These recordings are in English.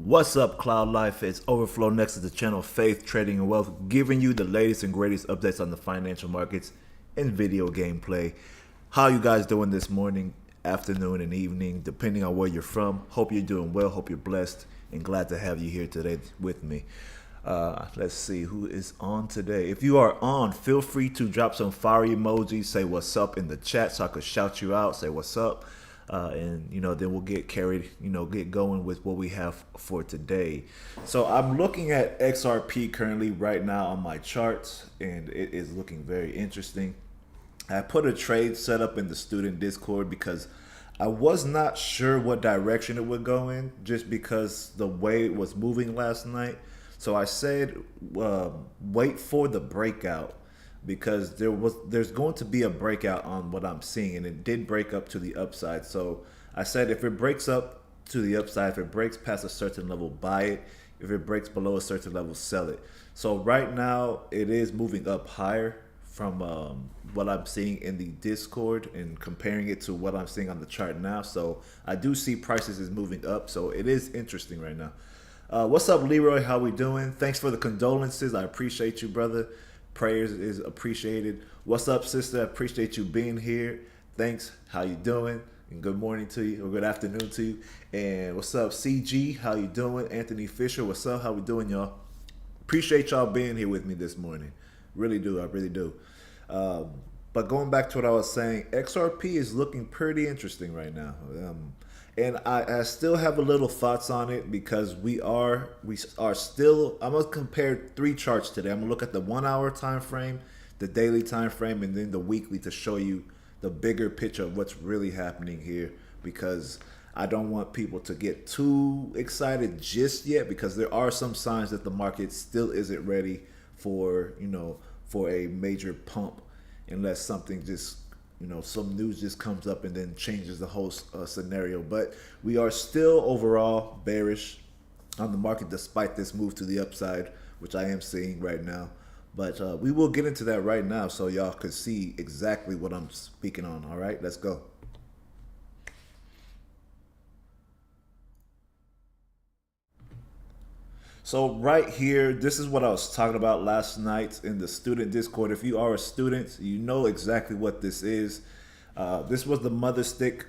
What's up, Cloud Life? It's Overflow next to the channel Faith, Trading, and Wealth, giving you the latest and greatest updates on the financial markets and video gameplay. How you guys doing this morning, afternoon, and evening, depending on where you're from? Hope you're doing well. Hope you're blessed, and glad to have you here today with me. Let's see who is on today. If you are on, feel free to drop some fire emojis, say what's up in the chat so I could shout you out, say what's up. And then we'll get get going with what we have for today. So I'm looking at XRP currently right now on my charts, and it is looking very interesting. I put a trade set up in the student Discord because I was not sure what direction it would go in, just because the way it was moving last night. So I said, wait for the breakout, because there's going to be a breakout on what I'm seeing, and it did break up to the upside. So I said, if it breaks up to the upside, if it breaks past a certain level, buy it. If it breaks below a certain level, sell it. So right now it is moving up higher from what I'm seeing in the Discord and comparing it to what I'm seeing on the chart now. So I do see prices is moving up, so it is interesting right now. What's up, Leroy? How we doing? Thanks for the condolences. I appreciate you, brother. Prayers is appreciated. What's up, sister? I appreciate you being here. Thanks. How you doing? And good morning to you, or good afternoon to you. And what's up, CG? How you doing? Anthony Fisher, what's up? How we doing, y'all? Appreciate y'all being here with me this morning. Really do. I really do. But going back to what I was saying, XRP is looking pretty interesting right now. And I still have a little thoughts on it, because we are still, I'm gonna compare three charts today. I'm gonna look at the 1 hour time frame, the daily time frame, and then the weekly, to show you the bigger picture of what's really happening here, because I don't want people to get too excited just yet, because there are some signs that the market still isn't ready for for a major pump, unless something just some news just comes up and then changes the whole scenario. But we are still overall bearish on the market, despite this move to the upside, which I am seeing right now. But we will get into that right now, so y'all could see exactly what I'm speaking on. All right, let's go. So right here, this is what I was talking about last night in the student Discord. If you are a student, you know exactly what this is. This was the mother stick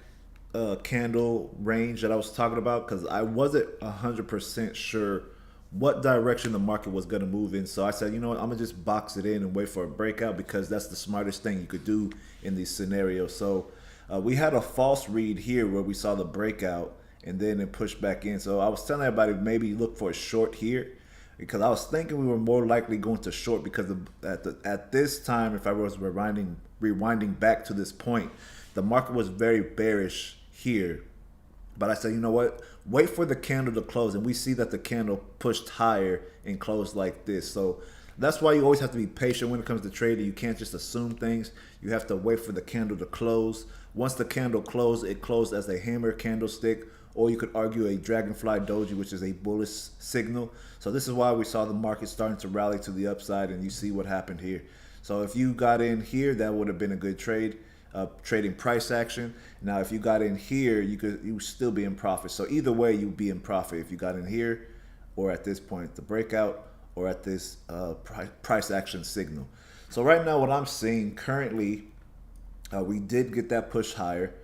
candle range that I was talking about, because I wasn't 100% sure what direction the market was going to move in. So I said, you know what, I'm going to just box it in and wait for a breakout, because that's the smartest thing you could do in these scenarios. So we had a false read here where we saw the breakout, and then it pushed back in. So I was telling everybody maybe look for a short here, because I was thinking we were more likely going to short, because at this time, if I was rewinding back to this point, the market was very bearish here. But I said, you know what, wait for the candle to close, and we see that the candle pushed higher and closed like this. So that's why you always have to be patient when it comes to trading. You can't just assume things. You have to wait for the candle to close. Once the candle closed, it closed as a hammer candlestick, or you could argue a dragonfly doji, which is a bullish signal. So this is why we saw the market starting to rally to the upside, and you see what happened here. So if you got in here, that would have been a good trade, trading price action. Now, if you got in here, you would still be in profit. So either way, you'd be in profit if you got in here, or at this point, the breakout, or at this price action signal. So right now, what I'm seeing currently, we did get that push higher.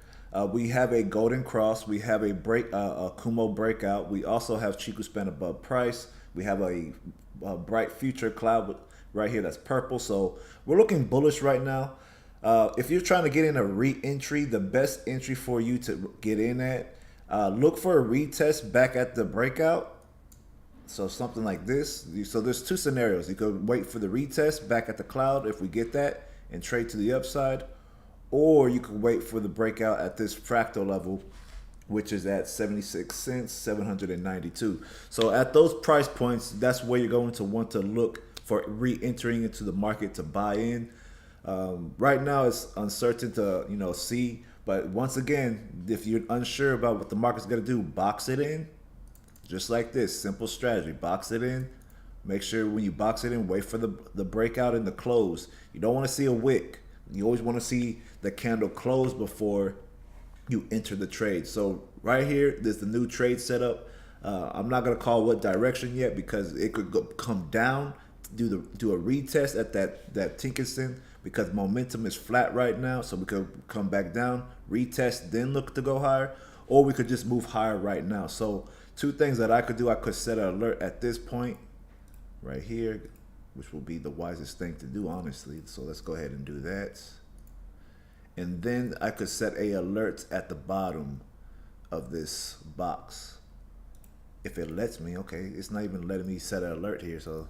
We have a golden cross. We have a Kumo breakout. We also have Chiku span above price. We have a bright future cloud right here that's purple. So we're looking bullish right now. If you're trying to get in a re-entry, the best entry for you to get in at, look for a retest back at the breakout. So something like this. So there's two scenarios. You could wait for the retest back at the cloud if we get that, and trade to the upside. Or you could wait for the breakout at this fractal level, which is at 76 cents, 792. So at those price points, that's where you're going to want to look for re-entering into the market to buy in. Right now, it's uncertain to see. But once again, if you're unsure about what the market's going to do, box it in. Just like this, simple strategy. Box it in. Make sure when you box it in, wait for the breakout and the close. You don't want to see a wick. You always want to see the candle close before you enter the trade. So right here, there's the new trade setup. I'm not gonna call what direction yet because it could come down, do a retest at that Tinkerson because momentum is flat right now. So we could come back down, retest, then look to go higher, or we could just move higher right now. So two things that I could do: I could set an alert at this point right here, which will be the wisest thing to do, honestly. So let's go ahead and do that. And then I could set a alert at the bottom of this box. If it lets me, okay, it's not even letting me set an alert here, so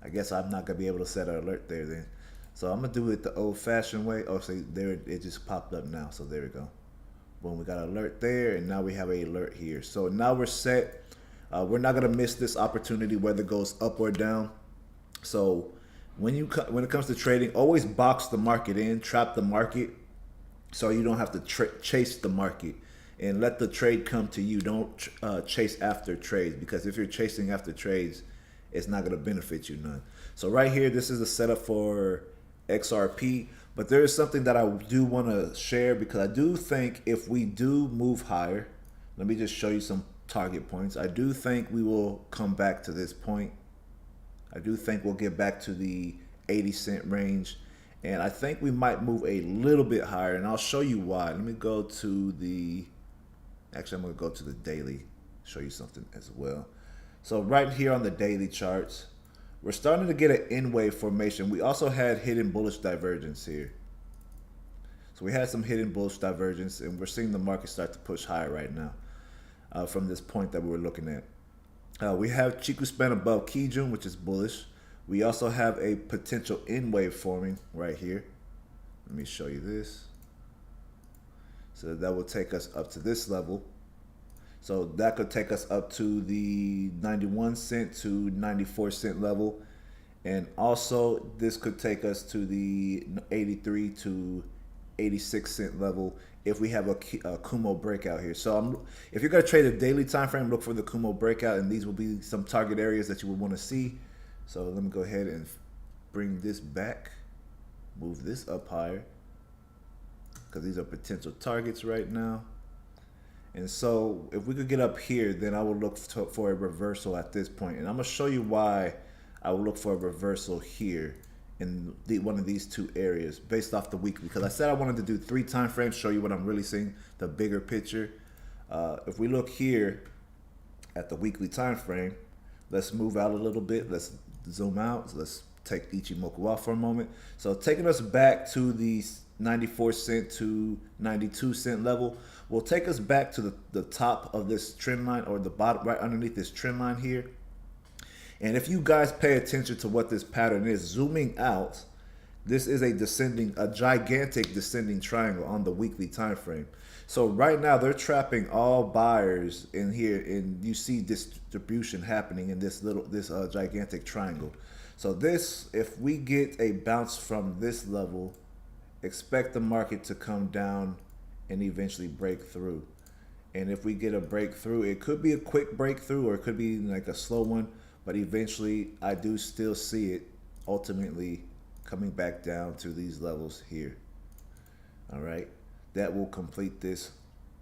I guess I'm not gonna be able to set an alert there then. So I'm gonna do it the old-fashioned way. Oh, see, there it just popped up now, so there we go. Boom, we got an alert there, and now we have an alert here. So now we're set. We're not gonna miss this opportunity whether it goes up or down. So when it comes to trading, always box the market in, trap the market, so you don't have to chase the market, and let the trade come to you. Don't chase after trades, because if you're chasing after trades, it's not going to benefit you none. So right here, this is the setup for XRP, but there is something that I do want to share, because I do think if we do move higher, let me just show you some target points. I do think we will come back to this point. I do think we'll get back to the 80-cent range, and I think we might move a little bit higher, and I'll show you why. Let me go to the, actually I'm going to go to the daily, show you something as well. So right here on the daily charts, we're starting to get an N-wave formation. We also had hidden bullish divergence here. So we had some hidden bullish divergence, and we're seeing the market start to push higher right now from this point that we were looking at. We have Chiku span above Kijun, which is bullish. We also have a potential N-wave forming right here. Let me show you this. So that will take us up to this level. So that could take us up to the 91 cent to 94 cent level. And also this could take us to the 83 to 86 cent level if we have a Kumo breakout here. So if you're going to trade a daily time frame, look for the Kumo breakout, and these will be some target areas that you would want to see. So let me go ahead and bring this back, move this up higher, because these are potential targets right now. And so if we could get up here, then I will look for a reversal at this point. And I'm going to show you why I will look for a reversal here in one of these two areas based off the weekly. Because I said I wanted to do 3 time frames, show you what I'm really seeing, the bigger picture. If we look here at the weekly time frame, let's move out a little bit. Let's zoom out. So let's take Ichimoku off for a moment. So taking us back to the 94 cent to 92 cent level will take us back to the top of this trend line, or the bottom right underneath this trend line here. And if you guys pay attention to what this pattern is, zooming out, this is a gigantic descending triangle on the weekly time frame. So right now they're trapping all buyers in here, and you see distribution happening in this gigantic triangle. So this, if we get a bounce from this level, expect the market to come down and eventually break through. And if we get a breakthrough, it could be a quick breakthrough or it could be like a slow one, but eventually I do still see it ultimately coming back down to these levels here. All right, that will complete this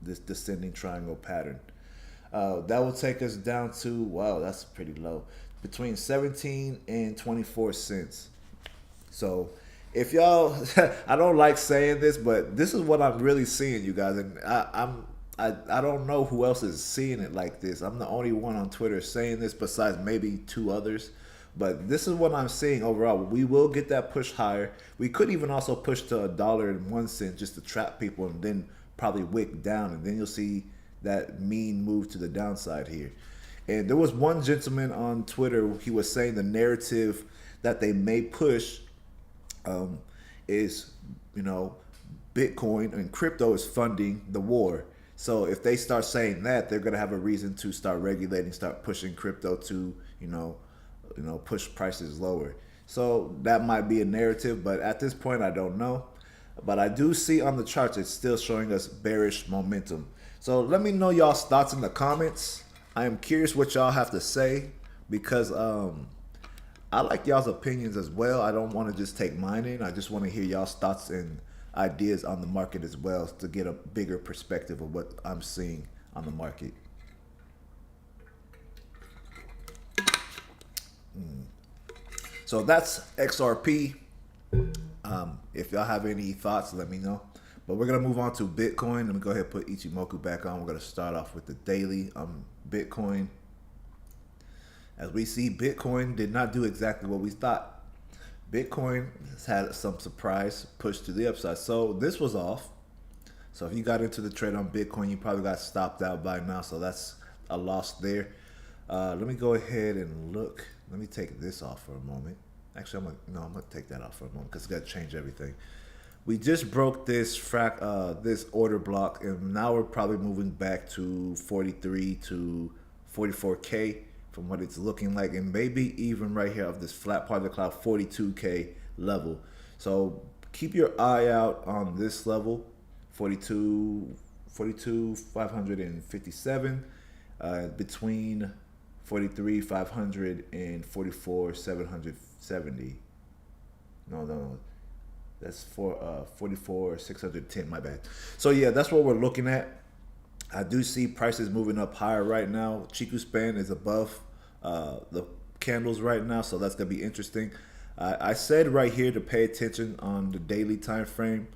descending triangle pattern. That will take us down to, wow, that's pretty low, between 17 and 24 cents. So if y'all, I don't like saying this, but this is what I'm really seeing, you guys, and I don't know who else is seeing it like this. I'm the only one on Twitter saying this, besides maybe 2 others. But this is what I'm seeing overall. We will get that push higher. We could even also push to $1.01 just to trap people, and then probably wick down, and then you'll see that mean move to the downside here. And there was one gentleman on Twitter, he was saying the narrative that they may push is, you know, Bitcoin and crypto is funding the war. So if they start saying that, they're going to have a reason to start regulating, start pushing crypto to, you know, push prices lower. So that might be a narrative, but at this point, I don't know. But I do see on the charts, it's still showing us bearish momentum. So let me know y'all's thoughts in the comments. I am curious what y'all have to say, because I like y'all's opinions as well. I don't want to just take mine in. I just want to hear y'all's thoughts and ideas on the market as well, to get a bigger perspective of what I'm seeing on the market. So that's XRP. If y'all have any thoughts, let me know. But we're gonna move on to Bitcoin. Let me go ahead and put Ichimoku back on. We're gonna start off with the daily Bitcoin. As we see, Bitcoin did not do exactly what we thought. Bitcoin has had some surprise push to the upside. So this was off. So if you got into the trade on Bitcoin, you probably got stopped out by now. So that's a loss there. Let me go ahead and look. Let me take this off for a moment. Actually, I'm gonna take that off for a moment because it's got to change everything. We just broke this this order block, and now we're probably moving back to 43 to 44K from what it's looking like, and maybe even right here of this flat part of the cloud, 42K level. So keep your eye out on this level, 42,557, between 43,500 and 44,770. No. That's for 44,610. My bad. So yeah, that's what we're looking at. I do see prices moving up higher right now. Chiku span is above the candles right now, so that's gonna be interesting. I said right here to pay attention on the daily time frame.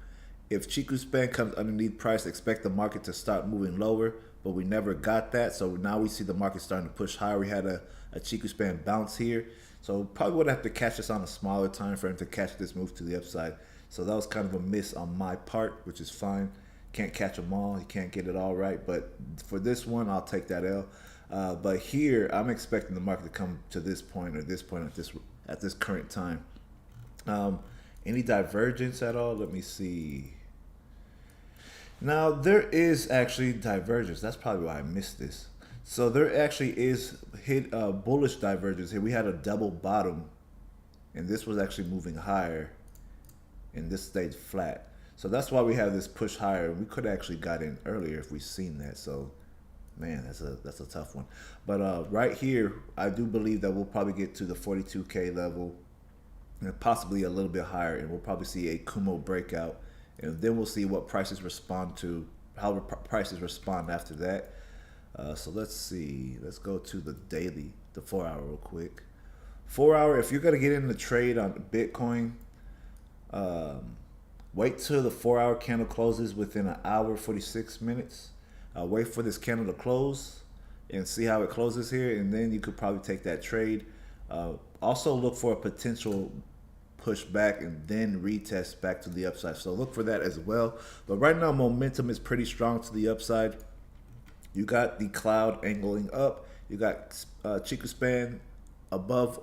If Chiku span comes underneath price, expect the market to start moving lower, but we never got that. So now we see the market starting to push higher. We had a Chiku span bounce here. So probably would have to catch us on a smaller time frame to catch this move to the upside. So that was kind of a miss on my part, which is fine. Can't catch them all. You can't get it all right. But for this one, I'll take that L. But here, I'm expecting the market to come to this point or this point at this current time. Any divergence at all? Let me see. Now, there is actually divergence. That's probably why I missed this. So there actually is bullish divergence here. We had a double bottom, and this was actually moving higher, and this stayed flat. So that's why we have this push higher. We could have actually got in earlier if we seen that. So, man, that's a tough one. But right here, I do believe that we'll probably get to the 42K level, and possibly a little bit higher, and we'll probably see a Kumo breakout, and then we'll see what prices respond to, how prices respond after that. So let's see. Let's go to the daily, the 4 hour real quick. 4 hour, if you're going to get in the trade on Bitcoin, wait till the 4 hour candle closes within an hour, 46 minutes. Wait for this candle to close and see how it closes here, and then you could probably take that trade. Also look for a potential push back and then retest back to the upside. So look for that as well. But right now, momentum is pretty strong to the upside. You got the cloud angling up. You got Chiku span above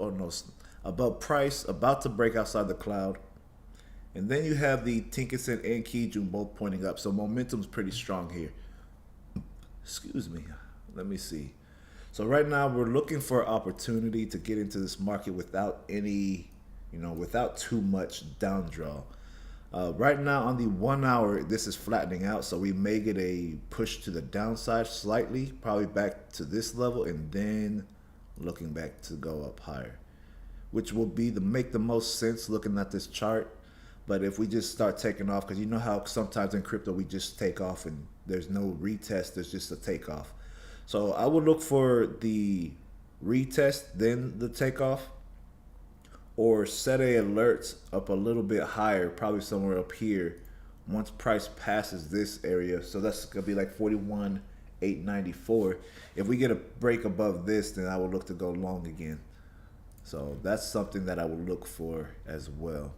price, about to break outside the cloud. And then you have the Tinkerson and Kijun both pointing up. So momentum's pretty strong here. Excuse me. Let me see. So right now we're looking for opportunity to get into this market without any, without too much down draw. Right now on the 1 hour, this is flattening out, so we may get a push to the downside slightly, probably back to this level, and then looking back to go up higher, which will make the most sense looking at this chart. But if we just start taking off, because you know how sometimes in crypto we just take off and there's no retest, there's just a takeoff. So I would look for the retest, then the takeoff, or set a alerts up a little bit higher, probably somewhere up here, once price passes this area. So that's gonna be like 41,894. If we get a break above this, then I will look to go long again. So that's something that I would look for as well.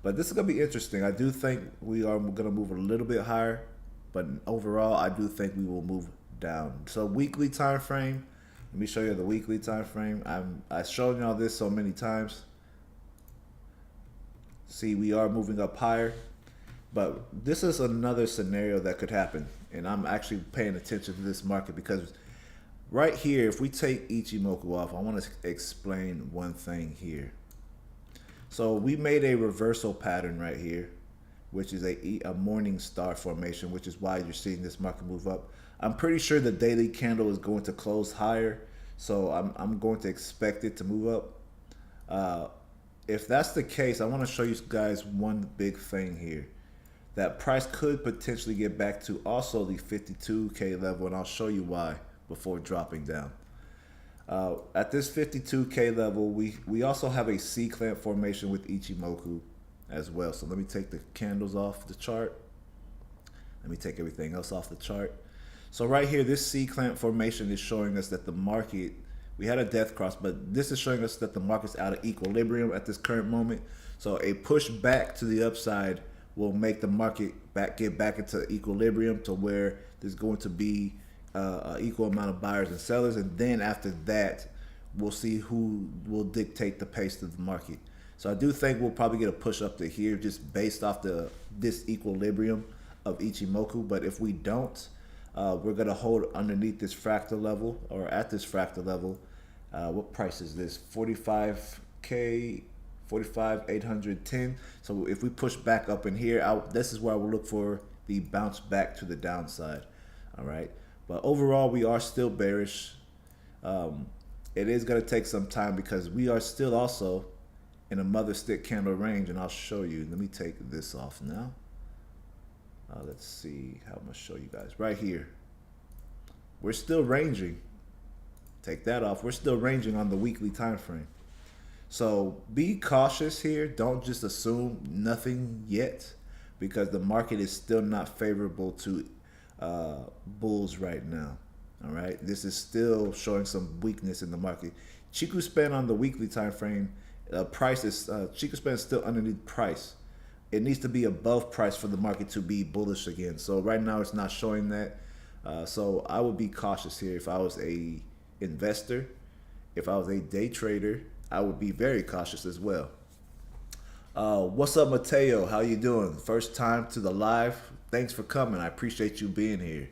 But this is gonna be interesting. I do think we are gonna move a little bit higher, but overall, I do think we will move down. So weekly time frame. Let me show you the weekly time frame. I've shown y'all this so many times. See, we are moving up higher, but this is another scenario that could happen, and I'm actually paying attention to this market because right here, if we take Ichimoku off, I want to explain one thing here. So we made a reversal pattern right here, which is a morning star formation, which is why you're seeing this market move up. I'm pretty sure the daily candle is going to close higher, so I'm going to expect it to move up. If that's the case, I want to show you guys one big thing here. That price could potentially get back to also the 52K level, and I'll show you why before dropping down. At this 52K level, we also have a C clamp formation with Ichimoku as well. So let me take the candles off the chart. Let me take everything else off the chart. So right here, this C clamp formation is showing us that the market, we had a death cross, but this is showing us that the market's out of equilibrium at this current moment. So a push back to the upside will make the market get back into equilibrium to where there's going to be an equal amount of buyers and sellers. And then after that, we'll see who will dictate the pace of the market. So I do think we'll probably get a push up to here just based off this equilibrium of Ichimoku. But if we don't, we're going to hold underneath this fractal level, or at this fractal level. What price is this? 45K, 45,810. So if we push back up in here, this is where I will look for the bounce back to the downside. All right. But overall, we are still bearish. It is going to take some time because we are still also in a mother stick candle range, and I'll show you. Let me take this off now. Let's see how I'm going to show you guys. Right here. We're still ranging. Take that off. We're still ranging on the weekly time frame. So be cautious here. Don't just assume nothing yet, because the market is still not favorable to bulls right now. All right. This is still showing some weakness in the market. Chiku span on the weekly time frame. Price is Chiku span is still underneath price. It needs to be above price for the market to be bullish again. So right now it's not showing that. So I would be cautious here. If I was a investor, if I was a day trader, I would be very cautious as well. What's up, Mateo? How you doing? First time to the live. Thanks for coming. I appreciate you being here.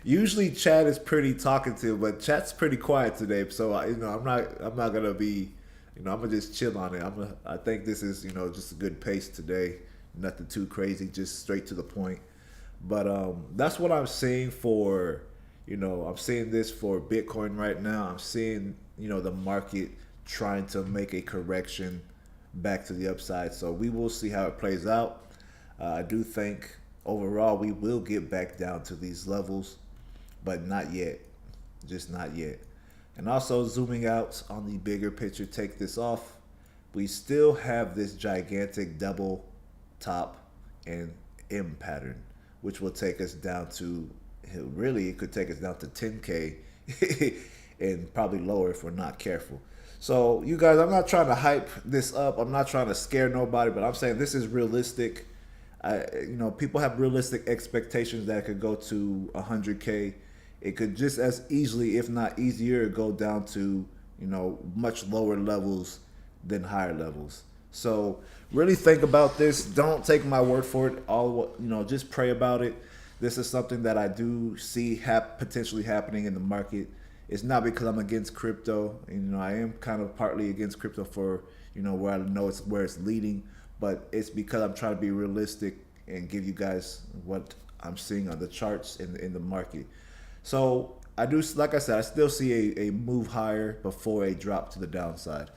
Usually chat is pretty talkative, but chat's pretty quiet today. So I'm not gonna be. I'm gonna just chill on it. I think this is, just a good pace today. Nothing too crazy, just straight to the point. But that's what I'm seeing for, I'm seeing this for Bitcoin right now. I'm seeing, the market trying to make a correction back to the upside. So we will see how it plays out. I do think overall we will get back down to these levels, but not yet, just not yet. And also zooming out on the bigger picture, take this off. We still have this gigantic double top and M pattern, which will take us down to, really, it could take us down to 10K and probably lower if we're not careful. So you guys, I'm not trying to hype this up. I'm not trying to scare nobody, but I'm saying this is realistic. People have realistic expectations that it could go to 100K. It could just as easily, if not easier, go down to, much lower levels than higher levels. So really think about this. Don't take my word for it. Just pray about it. This is something that I do see potentially happening in the market. It's not because I'm against crypto. I am kind of partly against crypto for, where I know where it's leading, but it's because I'm trying to be realistic and give you guys what I'm seeing on the charts in the market. So I do, like I said, I still see a move higher before a drop to the downside.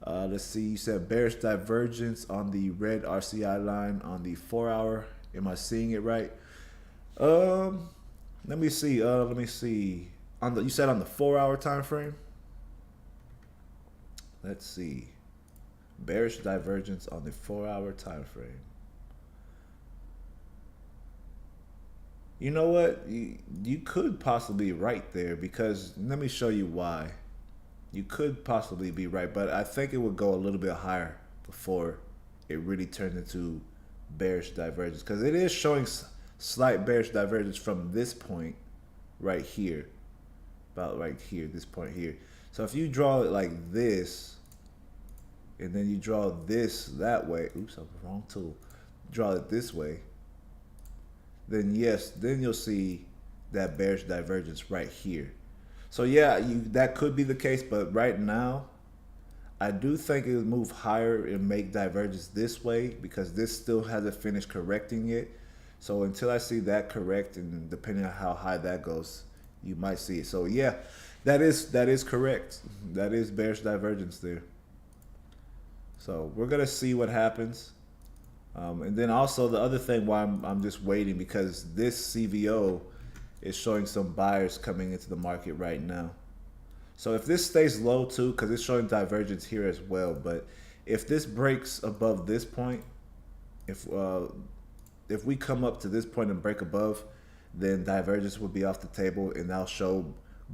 Let's see, you said bearish divergence on the red RCI line on the 4 hour. Am I seeing it right? Let me see. You said on the 4 hour time frame? Let's see. Bearish divergence on the 4 hour time frame. You know what? You could possibly be right there, because let me show you why. You could possibly be right, but I think it would go a little bit higher before it really turns into bearish divergence, because it is showing slight bearish divergence from this point right here, about right here, this point here. So if you draw it like this, and then you draw this that way, oops, I'm the wrong tool, draw it this way, then yes, then you'll see that bearish divergence right here. So yeah, that could be the case, but right now, I do think it would move higher and make divergence this way, because this still hasn't finished correcting it. So until I see that correct, and depending on how high that goes, you might see it. So yeah, that is correct. That is bearish divergence there. So we're gonna see what happens. And then also the other thing why I'm just waiting, because this CVO is showing some buyers coming into the market right now. So if this stays low too, because it's showing divergence here as well, but if this breaks above this point, if we come up to this point and break above, then divergence will be off the table, and that'll show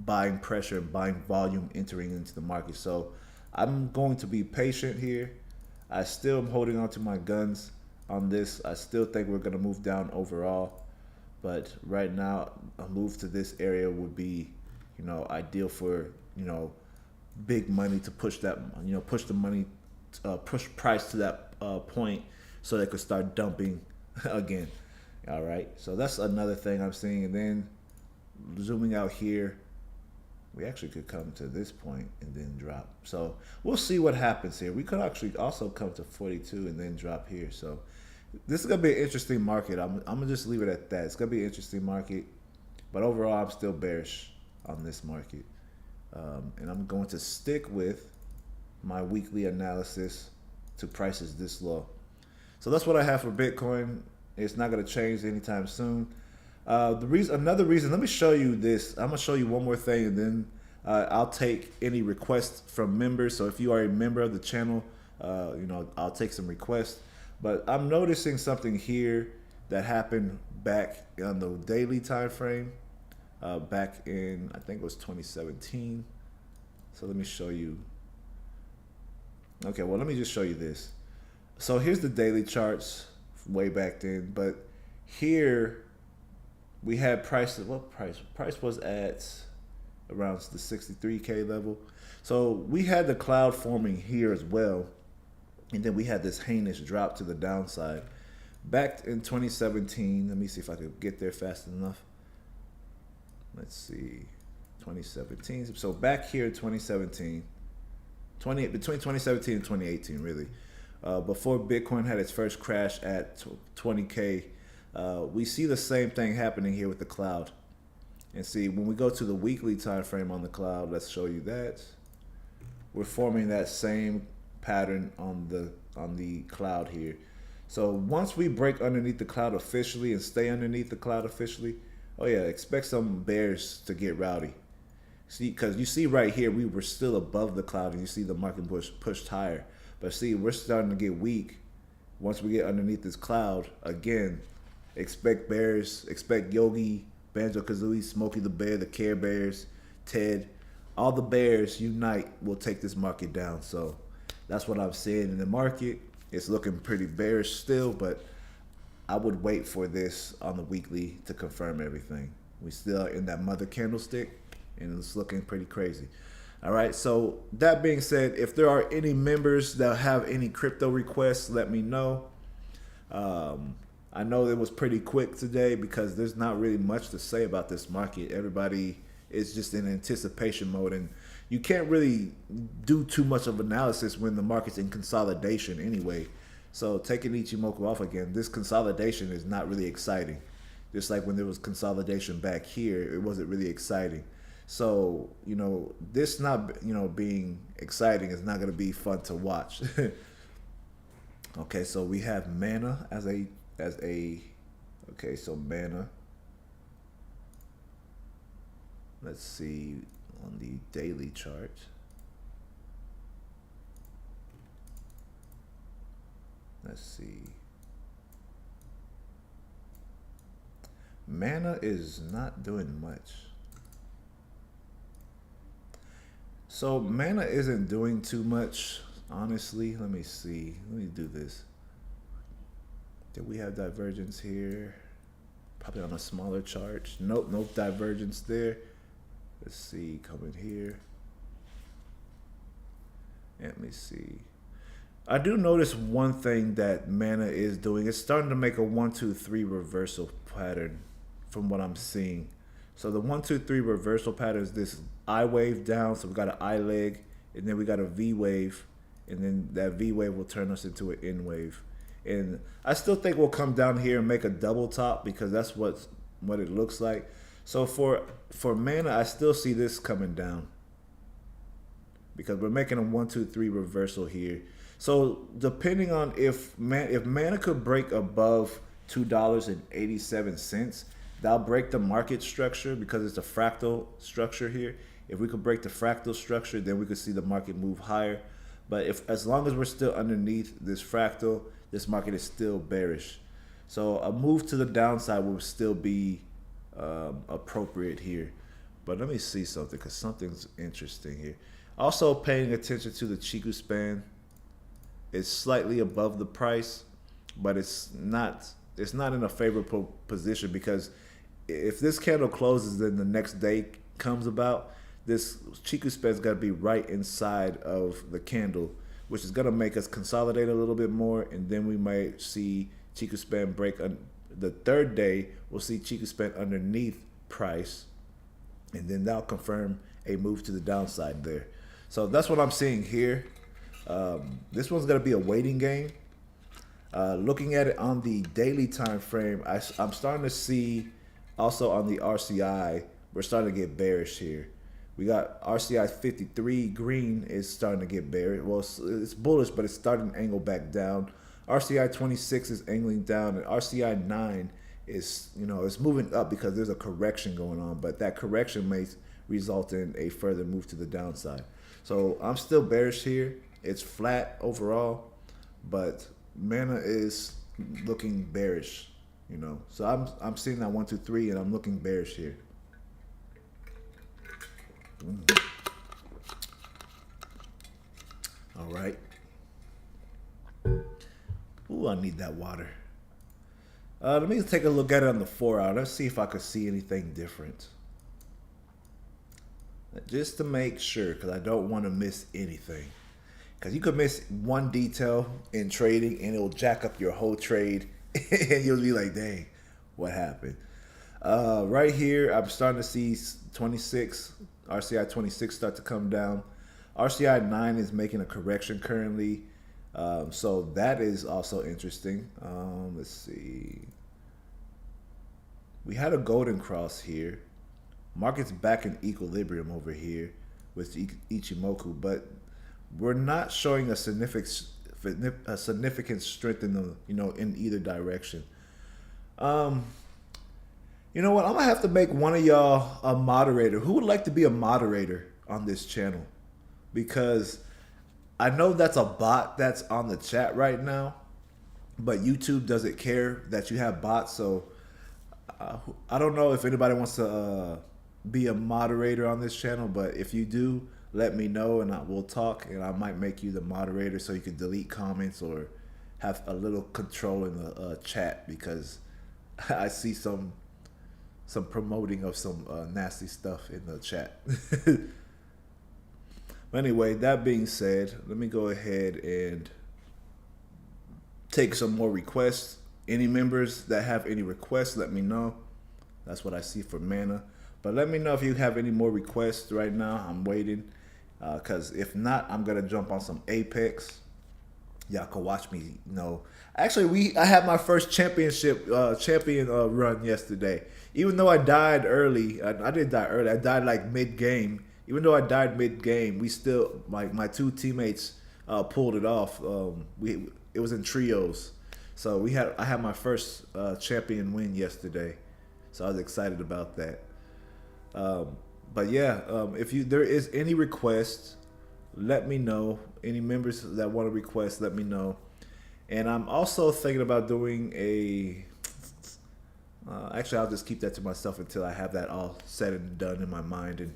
buying pressure and buying volume entering into the market. So I'm going to be patient here. I still am holding on to my guns on this. I still think we're going to move down overall, but right now a move to this area would be, ideal for, big money to push that, push the money, push price to that point so they could start dumping again. All right, so that's another thing I'm seeing. And then zooming out here, we actually could come to this point and then drop. So we'll see what happens here. We could actually also come to 42 and then drop here. So this is gonna be an interesting market. I'm gonna just leave it at that. It's gonna be an interesting market, but overall I'm still bearish on this market, and I'm going to stick with my weekly analysis to prices this low. So that's what I have for Bitcoin. It's not going to change anytime soon. Another reason, let me show you this. I'm going to show you one more thing, and then I'll take any requests from members. So if you are a member of the channel, I'll take some requests. But I'm noticing something here that happened back on the daily time frame, back in, I think it was 2017. So let me show you. Okay, well, let me just show you this. So here's the daily charts way back then, but here we had prices. What price? Price was at around the 63K level. So we had the cloud forming here as well, and then we had this heinous drop to the downside back in 2017. Let me see if I could get there fast enough. Let's see, 2017. So back here in 2017, between 2017 and 2018, really. Before Bitcoin had its first crash at 20K, we see the same thing happening here with the cloud. And see, when we go to the weekly time frame on the cloud, let's show you that. We're forming that same pattern on the cloud here. So once we break underneath the cloud officially and stay underneath the cloud officially, oh yeah, expect some bears to get rowdy. See, because you see right here, we were still above the cloud, and you see the market pushed higher. But see, we're starting to get weak. Once we get underneath this cloud, again, expect bears, expect Yogi, Banjo-Kazooie, Smokey the Bear, the Care Bears, Ted. All the bears unite will take this market down. So that's what I'm seeing in the market. It's looking pretty bearish still, but I would wait for this on the weekly to confirm everything. We still in that mother candlestick, and it's looking pretty crazy. All right, so that being said, if there are any members that have any crypto requests, let me know. I know it was pretty quick today because there's not really much to say about this market. Everybody is just in anticipation mode, and you can't really do too much of analysis when the market's in consolidation anyway. So taking Ichimoku off again, this consolidation is not really exciting. Just like when there was consolidation back here, it wasn't really exciting. So, this not, being exciting is not going to be fun to watch. Okay, so we have Mana okay, so Mana. Let's see on the daily chart. Let's see. Mana is not doing much. So Mana isn't doing too much, honestly. Let me see. Let me do this. Did we have divergence here? Probably on a smaller chart. Nope, no divergence there. Let's see, coming here. Let me see. I do notice one thing that Mana is doing. It's starting to make a 1, 2, 3 reversal pattern from what I'm seeing. So the 1, 2, 3 reversal pattern is this I wave down. So we got an I leg, and then we got a V wave, and then that V wave will turn us into an N wave. And I still think we'll come down here and make a double top because that's what it looks like. So for Mana, I still see this coming down because we're making a 1, 2, 3 reversal here. So depending on if Mana could break above $2.87, that'll break the market structure because it's a fractal structure here. If we could break the fractal structure, then we could see the market move higher. But if as long as we're still underneath this fractal, this market is still bearish. So a move to the downside will still be appropriate here. But let me see something, because something's interesting here. Also paying attention to the Chiku span. It's slightly above the price, but it's not in a favorable position, because if this candle closes, then the next day comes about, this Chiku span's got to be right inside of the candle, which is going to make us consolidate a little bit more, and then we might see Chiku span break. The third day, we'll see Chiku span underneath price, and then that'll confirm a move to the downside there. So that's what I'm seeing here. This one's going to be a waiting game. Looking at it on the daily time frame, I'm starting to see also on the RCI, we're starting to get bearish here. We got RCI 53 green is starting to get bearish. Well, it's bullish, but it's starting to angle back down. RCI 26 is angling down, and RCI 9 is, it's moving up because there's a correction going on, but that correction may result in a further move to the downside. So I'm still bearish here. It's flat overall, but Mana is looking bearish, So I'm seeing that 1, 2, 3, and I'm looking bearish here. All right. Ooh, I need that water. Let me take a look at it on the 4-hour. Let's see if I could see anything different. Just to make sure, because I don't want to miss anything. Because you could miss one detail in trading, and it'll jack up your whole trade, and you'll be like, dang, what happened? Right here, I'm starting to see 26, RCI 26 start to come down. RCI 9 is making a correction currently. So that is also interesting. Let's see. We had a golden cross here. Market's back in equilibrium over here with Ichimoku, but we're not showing a significant strength in the in either direction. You know what? I'm gonna have to make one of y'all a moderator. Who would like to be a moderator on this channel? Because I know that's a bot that's on the chat right now, but YouTube doesn't care that you have bots. So I don't know if anybody wants to be a moderator on this channel, but if you do, let me know and we'll talk, and I might make you the moderator so you can delete comments or have a little control in the chat, because I see some promoting of some nasty stuff in the chat. But anyway, that being said, let me go ahead and take some more requests. Any members that have any requests, let me know. That's what I see for Mana. But let me know if you have any more requests right now. I'm waiting. Because if not, I'm going to jump on some Apex. Y'all can watch me, Actually, I had my first champion run yesterday. Even though I died early, I didn't die early. I died like mid-game. Even though I died mid-game, we still, my two teammates pulled it off. It was in trios. So I had my first champion win yesterday. So I was excited about that. But yeah, if there is any requests, let me know. Any members that want to request, let me know. And I'm also thinking about doing actually, I'll just keep that to myself until I have that all said and done in my mind and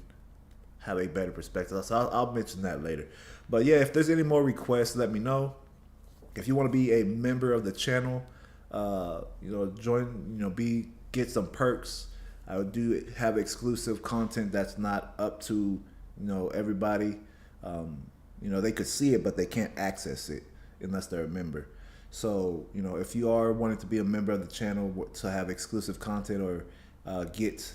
have a better perspective. So I'll mention that later. But yeah, if there's any more requests, let me know. If you want to be a member of the channel, join, get some perks. I do have exclusive content that's not up to, everybody. They could see it, but they can't access it unless they're a member. So, if you are wanting to be a member of the channel to have exclusive content or get,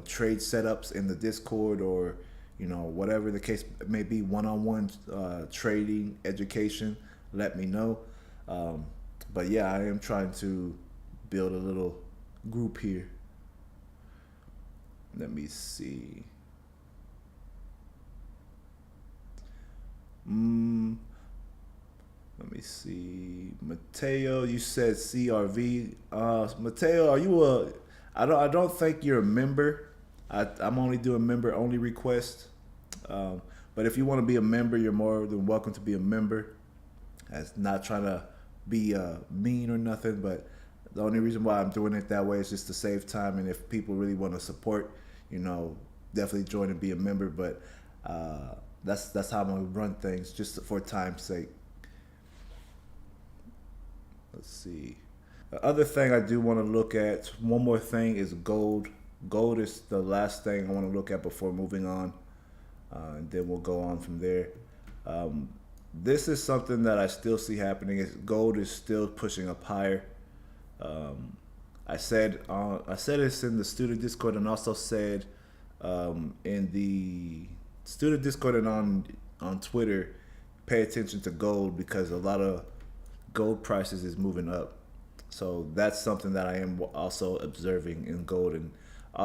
trade setups in the Discord or, whatever the case may be, one-on-one trading education, let me know. But yeah, I am trying to build a little group here. Let me see. Let me see. Mateo, you said CRV. Mateo, are you I don't think you're a member. I'm only doing member only requests. Um, but if you want to be a member, you're more than welcome to be a member. That's not trying to be mean or nothing, but the only reason why I'm doing it that way is just to save time. And if people really want to support, you know, definitely join and be a member. But that's how I'm gonna run things, just for time's sake. Let's see. The other thing I do want to look at, one more thing, is gold. Gold is the last thing I want to look at before moving on, and then we'll go on from there. Um, this is something that I still see happening. Is gold is still pushing up higher. Um, I said this in the student Discord, and also said in the student Discord and on Twitter. Pay attention to gold because a lot of gold prices is moving up. So that's something that I am also observing in gold, and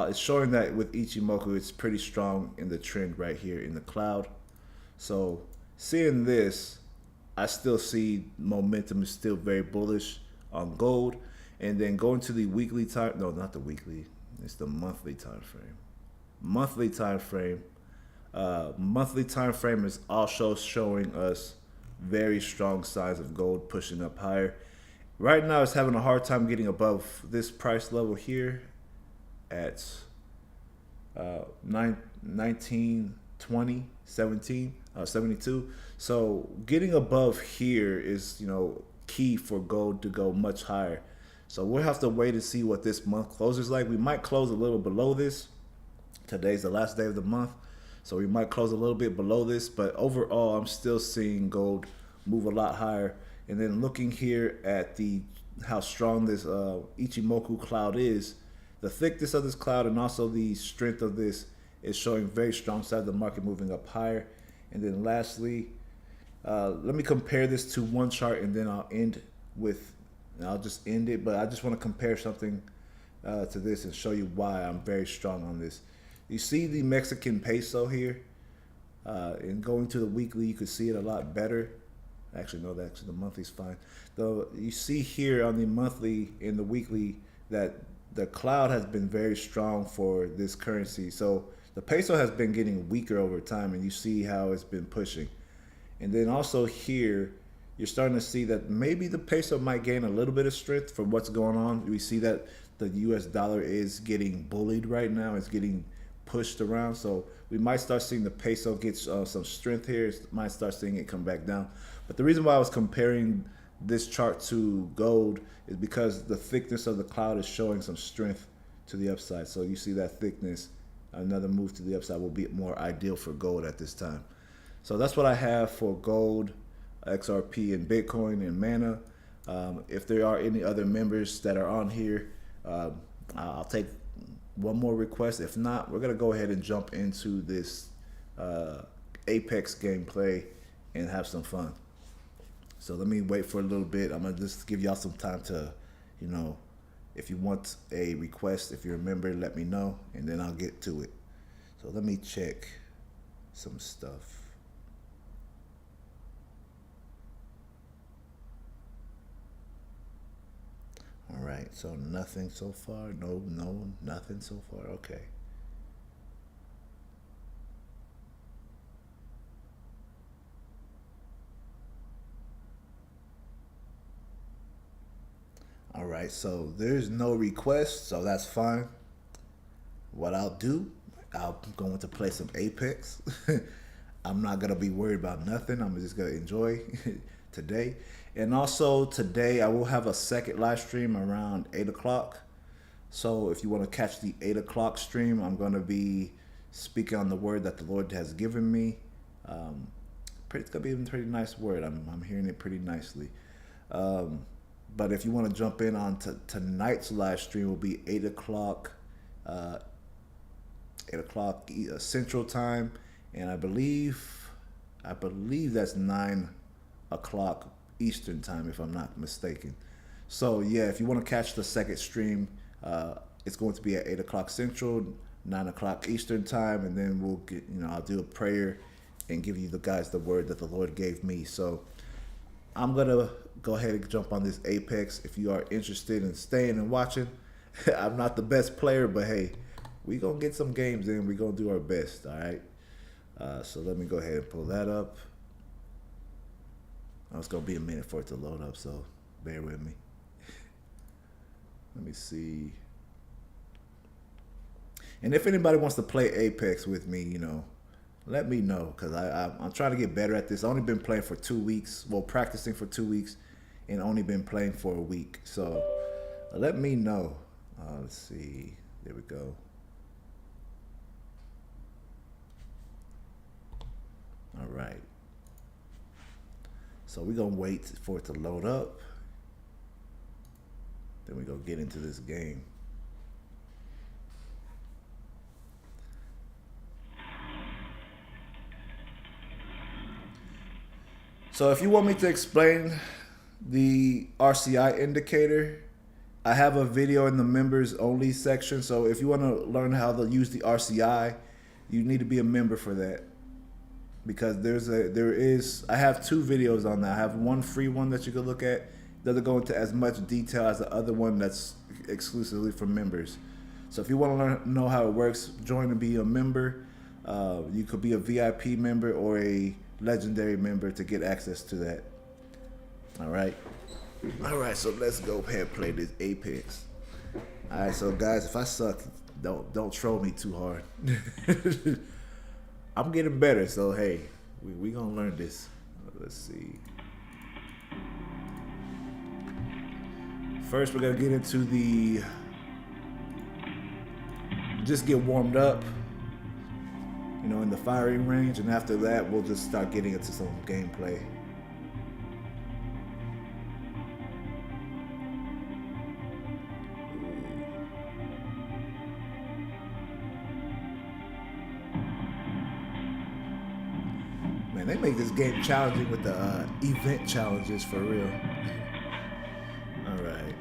it's showing that with Ichimoku, it's pretty strong in the trend right here in the cloud. So seeing this, I still see momentum is still very bullish on gold. And then going to the weekly time, no, not the weekly, it's the monthly time frame. Monthly time frame is also showing us very strong signs of gold pushing up higher. Right now, it's having a hard time getting above this price level here at 19, 20, 17, 72. So getting above here is, you know, key for gold to go much higher. So we'll have to wait and see what this month closes like. We might close a little below this. Today's the last day of the month, so we might close a little bit below this. But overall, I'm still seeing gold move a lot higher. And then looking here at how strong this Ichimoku cloud is, the thickness of this cloud and also the strength of this is showing very strong signs of the market moving up higher. And then lastly, let me compare this to one chart, and then I'll just end it. But I just want to compare something to this and show you why I'm very strong on this. You see the Mexican peso here, and going to the weekly, you could see it a lot better. Actually, no, the monthly's fine. Though you see here on the monthly and the weekly that the cloud has been very strong for this currency. So the peso has been getting weaker over time, and you see how it's been pushing. And then also here, you're starting to see that maybe the peso might gain a little bit of strength from what's going on. We see that the US dollar is getting bullied right now. It's getting pushed around. So we might start seeing the peso get some strength here. Might start seeing it come back down. But the reason why I was comparing this chart to gold is because the thickness of the cloud is showing some strength to the upside. So you see that thickness, another move to the upside will be more ideal for gold at this time. So that's what I have for gold, XRP, and Bitcoin, and Mana. If there are any other members that are on here, I'll take one more request. If not, we're gonna go ahead and jump into this Apex gameplay and have some fun. So let me wait for a little bit. I'm gonna just give y'all some time to, you know, if you want a request, if you're a member, let me know, and then I'll get to it. So let me check some stuff. All right, so nothing so far. No, nothing so far. Okay. All right, so there's no request, so that's fine. What I'll do, I'm going to play some Apex. I'm not gonna be worried about nothing. I'm just gonna enjoy today. And also today I will have a second live stream around 8 o'clock. So if you want to catch the 8 o'clock stream, I'm gonna be speaking on the word that the Lord has given me. It's gonna be a pretty nice word. I'm hearing it pretty nicely. But if you want to jump in on tonight's live stream, will be 8 o'clock, 8 o'clock Central Time, and I believe that's 9 o'clock Eastern Time, if I'm not mistaken. So yeah, if you want to catch the second stream, it's going to be at 8 o'clock Central, 9 o'clock Eastern Time, and then we'll get, I'll do a prayer and give you guys the word that the Lord gave me. So I'm gonna go ahead and jump on this Apex. If you are interested in staying and watching, I'm not the best player, but hey, we gonna get some games in. We gonna do our best. All right. So let me go ahead and pull that up. Oh, it's gonna be a minute for it to load up, so bear with me. Let me see. And if anybody wants to play Apex with me, you know, let me know, because I'm trying to get better at this. I've only been playing for 2 weeks, well, practicing for 2 weeks, and only been playing for a week. So let me know. Let's see. There we go. All right. So we're going to wait for it to load up. Then we go get into this game. So if you want me to explain the RCI indicator, I have a video in the members only section. So if you want to learn how to use the RCI, you need to be a member for that. Because I have 2 videos on that. I have one free one that you can look at. It doesn't go into as much detail as the other one that's exclusively for members. So if you want to know how it works, join and be a member. You could be a VIP member or a legendary member to get access to that. All right. So let's go ahead and play this Apex. All right. So guys, if I suck, don't troll me too hard. I'm getting better, so hey, we gonna learn this. Let's see. First, we're gonna get into just get warmed up, you know, in the firing range, and after that, we'll just start getting into some gameplay. Man, they make this game challenging with the event challenges for real. All right.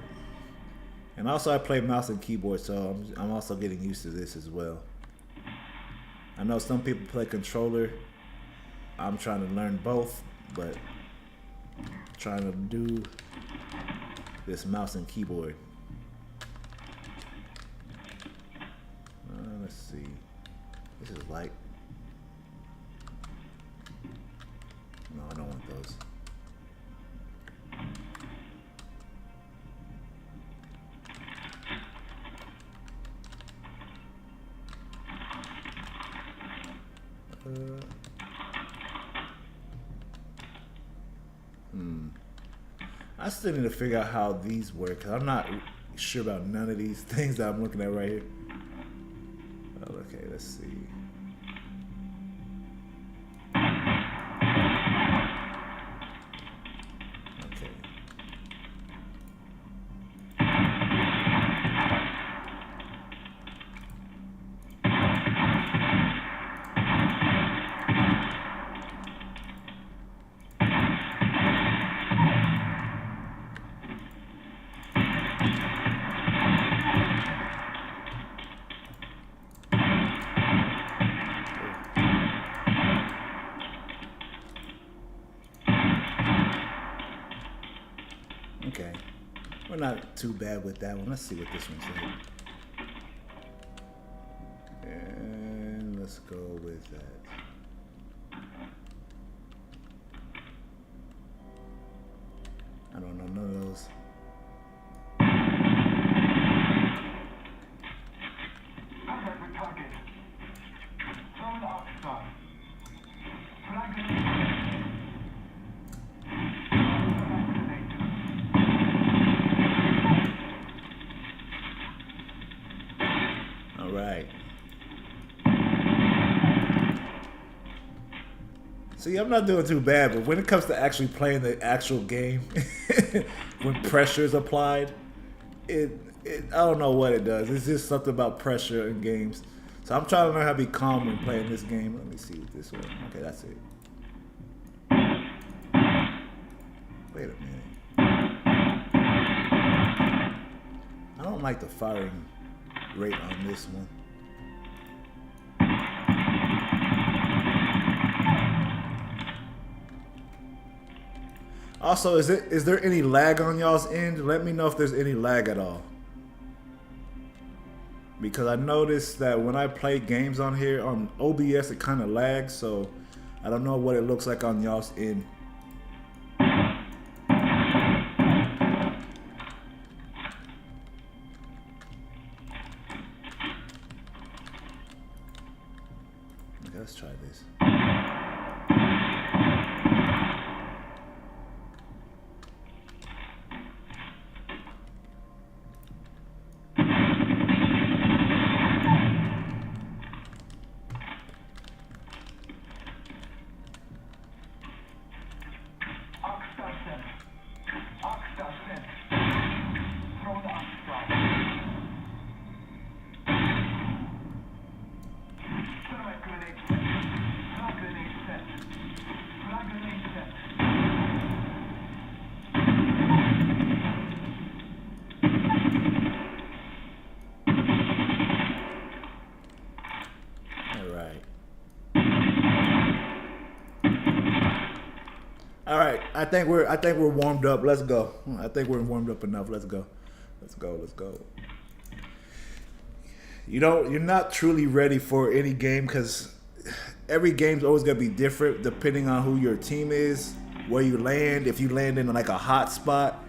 And also I play mouse and keyboard, so I'm also getting used to this as well. I know some people play controller. I'm trying to learn both, but I'm trying to do this mouse and keyboard. Let's see. This is light. No, I don't want those. I still need to figure out how these work, because I'm not sure about none of these things that I'm looking at right here. Oh, okay, let's see. Okay, we're not too bad with that one. Let's see what this one said. And let's go with that. I don't know none of those. Right. See, I'm not doing too bad, but when it comes to actually playing the actual game, when pressure is applied, I don't know what it does. It's just something about pressure in games. So I'm trying to learn how to be calm when playing this game. Let me see what this one. Okay, that's it. Wait a minute. I don't like the firing rate on this one. Also, is there any lag on y'all's end? Let me know if there's any lag at all. because I noticed that when I play games on here on OBS, it kind of lags. So I don't know what it looks like on y'all's end. Okay, let's try this. All right, I think we're warmed up. Let's go. I think we're warmed up enough. Let's go. Let's go. Let's go. You're not truly ready for any game because every game's always gonna be different depending on who your team is, where you land. If you land in like a hot spot,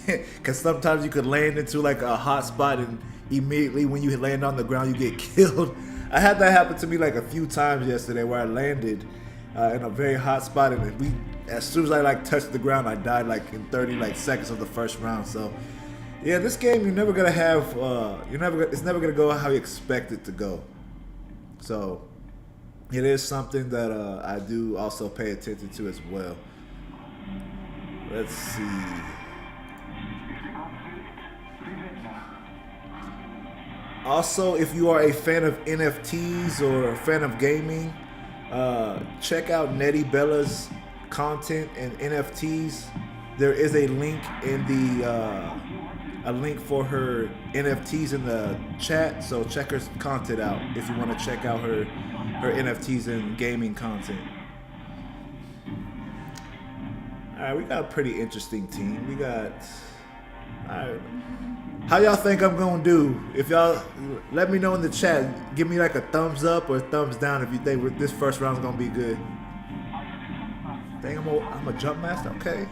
because sometimes you could land into like a hot spot and immediately when you land on the ground you get killed. I had that happen to me like a few times yesterday where I landed in a very hot spot and as soon as I like touched the ground I died like in 30 seconds of the first round. So yeah, this game you're never gonna have it's never gonna go how you expect it to go. So it is something that I do also pay attention to as well. Let's see. Also, if you are a fan of NFTs or a fan of gaming, check out Nettie Bella's content and NFTs. There is a link in a link for her NFTs in the chat, so check her content out if you want to check out her NFTs and gaming content. All right, we got a pretty interesting team. We got. All right. How y'all think I'm gonna do? If y'all let me know in the chat, give me like a thumbs up or a thumbs down if you think this first round's gonna be good. Think I'm a jump master, okay?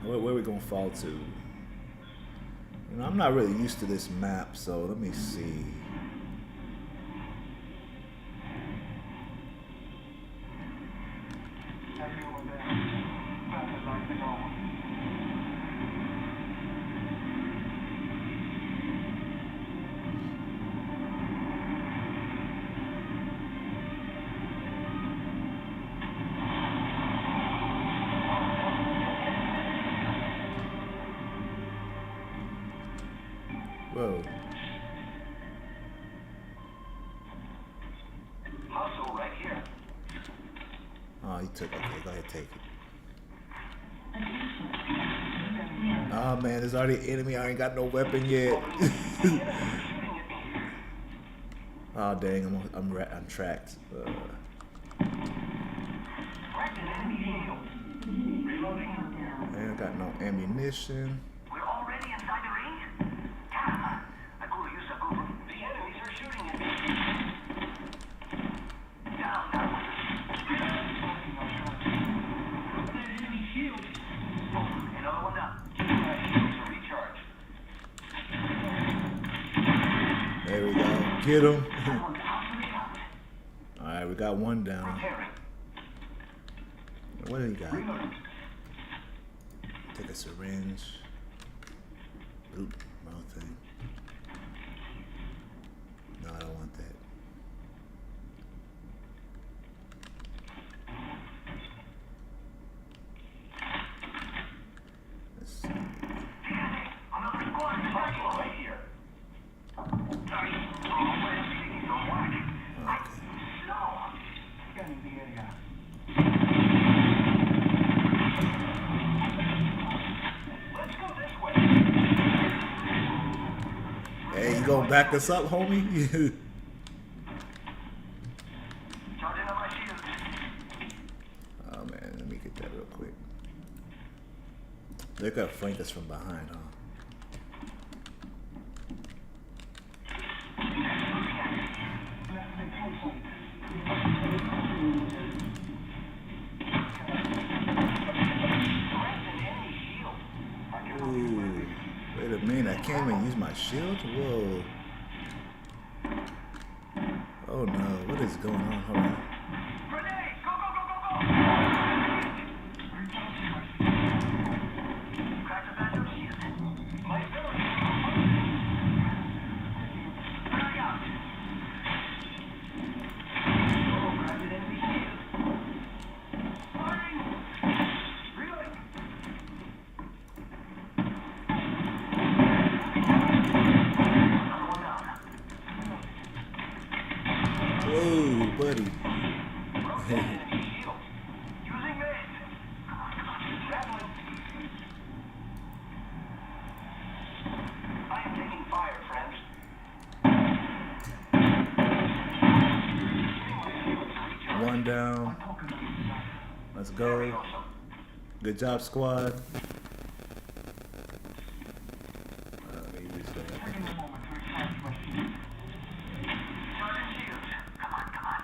Where we gonna fall to? You know, I'm not really used to this map, so let me see. Whoa. Hustle right here. Oh, you took. Okay, go ahead, take it. Oh man, there's already an enemy. I ain't got no weapon yet. Oh dang, I'm tracked. I ain't got no ammunition. We're already inside the ring? I could use a good. The enemies are shooting at me. Down. Enemy shield. Another one down. Recharge. There we go. Get him. All right, we got one down. What do you got? Take a syringe. Oop, wrong thing. No, I don't want that. Let's see. Another squad right here. Hey, you gonna back us up, homie? Oh man, let me get that real quick. They're gonna flank us from behind, huh? my shield? Whoa. Oh no, what is going on? Hold on. Grenade! Go, go, go, go, go! Crack the back of the shield. My ability. Crack out. Oh, crack the enemy shield. Firing! Reloading! Another one down. Whoa, buddy. Using mace. Grappling. I am taking fire, friends. One down. Let's go. Good job, squad. Let me restart. Charging shields. Come on, come on.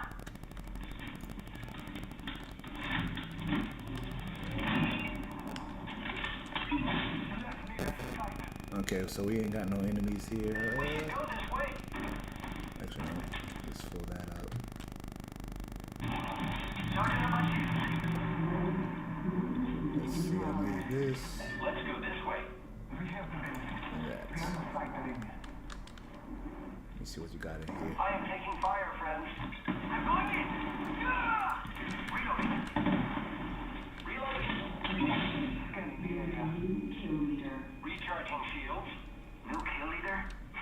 Okay, so we ain't got no enemies here. We should go this way. Actually, no. Let's fill that up. Charging on my shield. Let's see, I made this. Let's go this way. And that. Let me see what you got in here. I am taking fire, friends. I'm going in. Ah! Reloading. Reloading. Scanning the area. Kill leader. Recharging shields. New kill leader?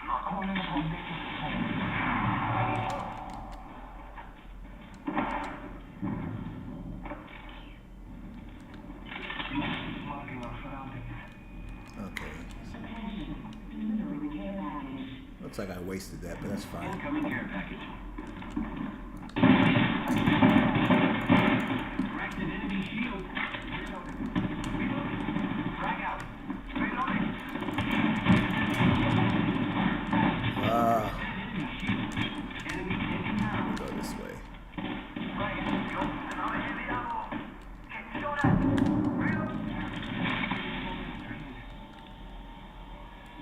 Not calling upon marking our surroundings. Okay. Looks like I wasted that, but that's fine. Incoming care package. Corrected enemy shield. Reloading. Reloading. Drag out. Reloading. Ah, Enemy shield. Enemy taken down. go this way. Right. Go. Another heavy ammo. Okay, show that. Reload.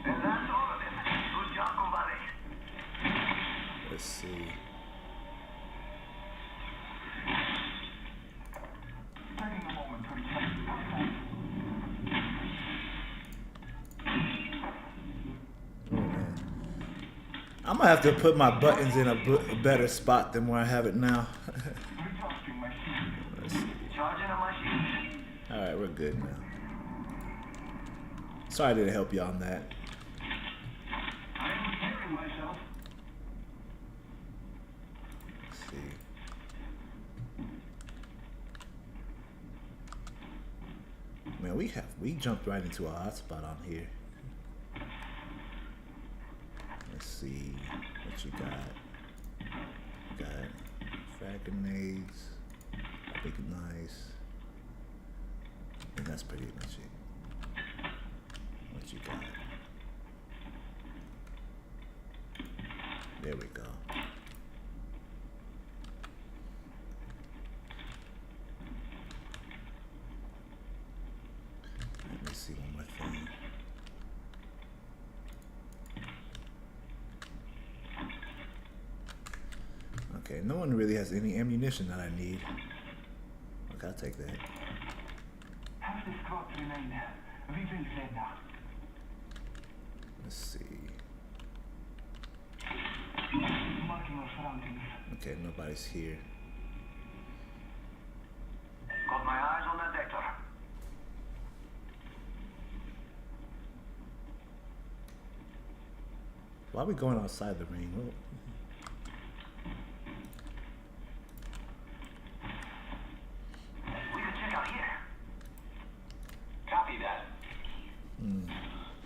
And that's all of it. Good job, compadre. Let's see. Taking a moment to Oh, man. I'm gonna have to put my buttons in a better spot than where I have it now. recharging my shield. Let's see. Charging on my shield. Alright, we're good now. Sorry I didn't help you on that. I am repairing myself. Let's see. Man, we jumped right into a hot spot on here. Let's see what you got. You got frag grenades. Big nice. And that's pretty much it. What you got? There we go. Let me see one more thing. Okay, no one really has any ammunition that I need. Okay, I'll take that. Have the squad remain. We will then. Let's see. Marking our surroundings. Okay, nobody's here. Got my eyes on that vector. Why are we going outside the ring? Oh. We can check out here. Copy that.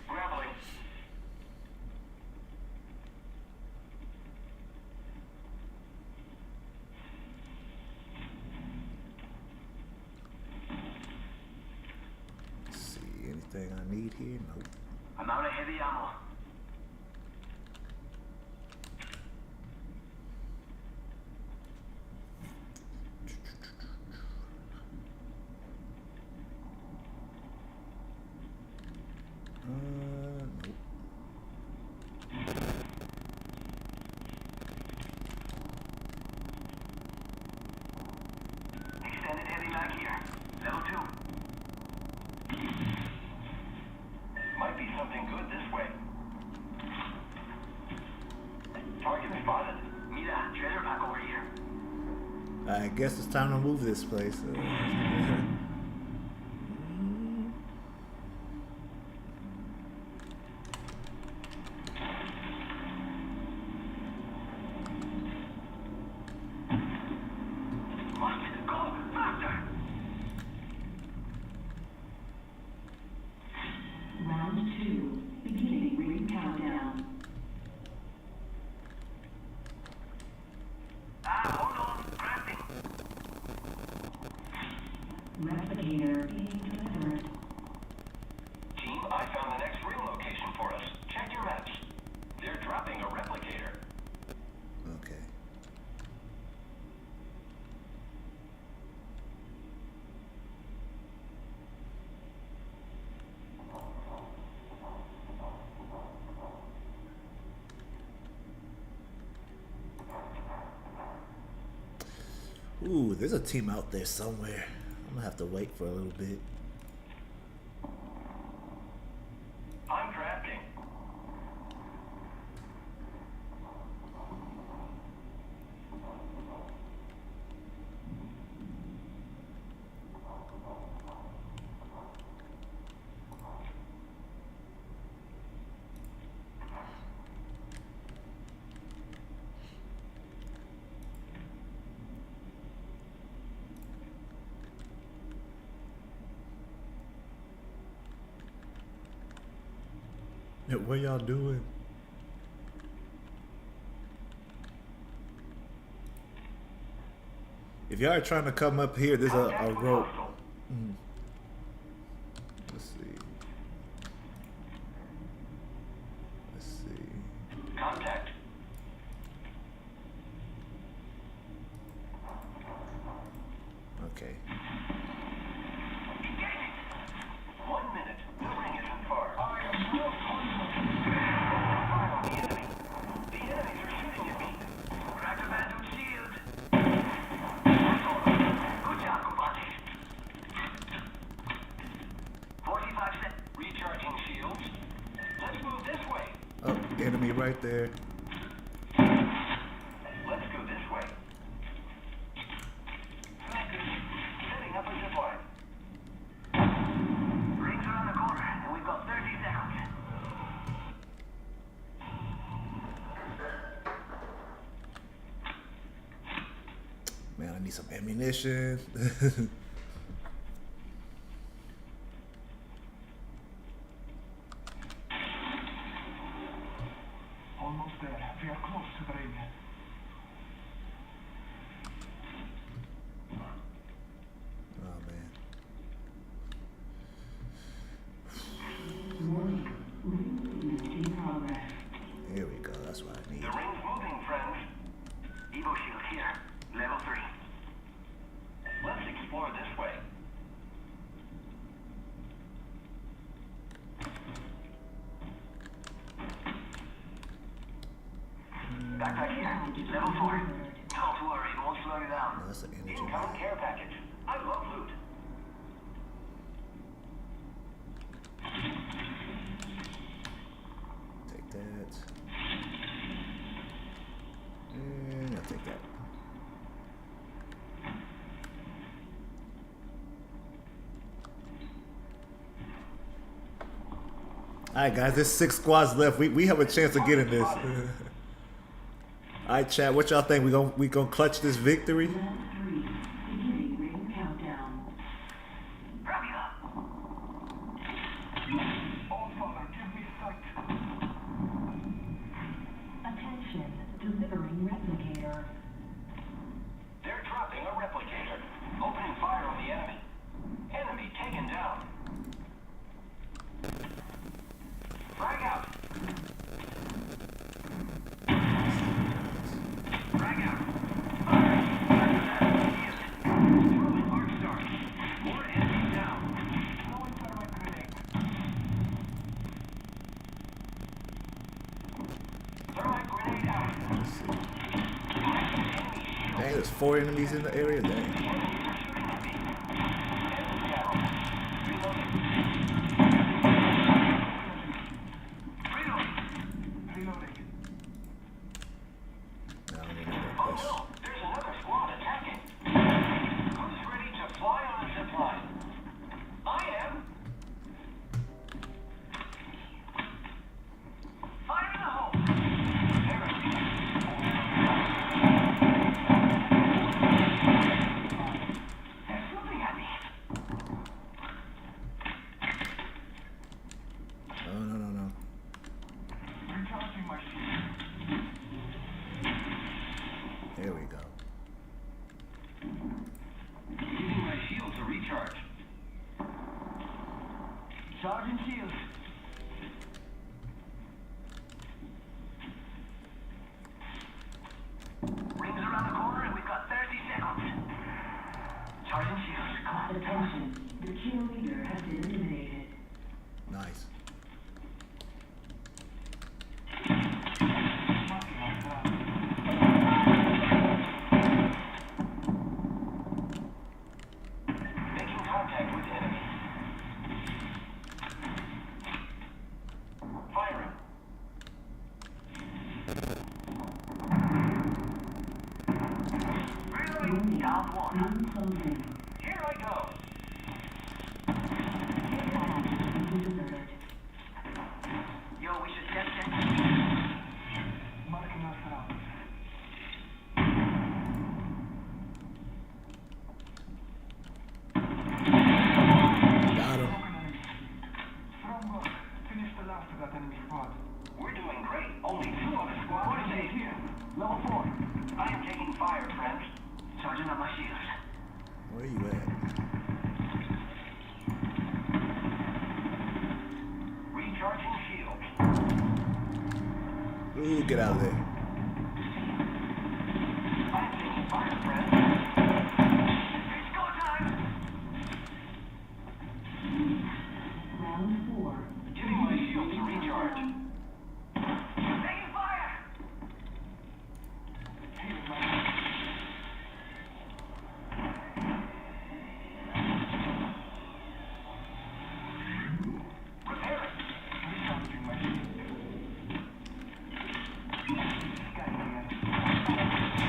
Grappling. Let's see, anything I need here? Nope. I'm out of heavy ammo. Nope. Extended heavy mag here. Level 2. Might be something good this way. Target spotted. Mira, treasure pack over here. I guess it's time to move this place. Replicator being delivered. Team, I found the next ring location for us. Check your maps. They're dropping a replicator. Okay. Ooh, there's a team out there somewhere. I'm gonna have to wait for a little bit. I'm drafting. What y'all doing? If y'all are trying to come up here, there's a rope. Let's see. Let's see. Contact. Okay. 1 minute. The ring isn't far. I am real the enemy. The enemies are shooting at me. Crack a bandit shield. Good job, compadre. 45 seconds. Recharging shields. Let's move this way. Oh, enemy right there. Let's go this way. Setting up a zip line. Rings around the corner, and we've got 30 seconds. Man, I need some ammunition. Almost there. We are close to the ring. Oh man. Warning. Ring movement in progress. Here we go. That's what I need. The ring's moving, friends. Evo shield here. Level 3. Let's explore this way. Backpack here. Level 4. Don't worry, it won't slow you down. That's an energy Incoming bag. care package. I love loot. Take that. And I'll take that. Alright guys, there's 6 squads left. We have a chance of getting this. Alright chat, what y'all think? We gonna clutch this victory? Round 3. Beginning ring countdown. Wrap it up. Oh, Father, give me sight. Attention. Delivering replicator. They're dropping a replicator. Opening fire on the enemy. Enemy taken down. Frag out. Frag out. Throwing arc stars. More enemies down. Throwing thermite grenade. Thermite grenade out. Let's see. Dang, there's 4 enemies in the area. Dang. Enemies are shooting at There we go. Using my shield to recharge. Charging shields. Rings around the corner and we've got 30 seconds. Charging shields. Attention, the kill leader has been eliminated. Nice. Making contact with enemy. Firing. Reloading. Down one. Room closing. Here I go. Delivered. Yo, we should check. Marking us out. Got him. Strong work. Finish the last of that enemy squad. We're doing great. Only 2 other squads. What is it here? Level 4. I am taking fire, friends. Charging on my shields. Where you at? Recharging shields. Ooh, get out of there. I'm taking fire, friends. It's go time. Round 4. Giving my shield to recharge. Taking fire. Repairing. Recharging my shield.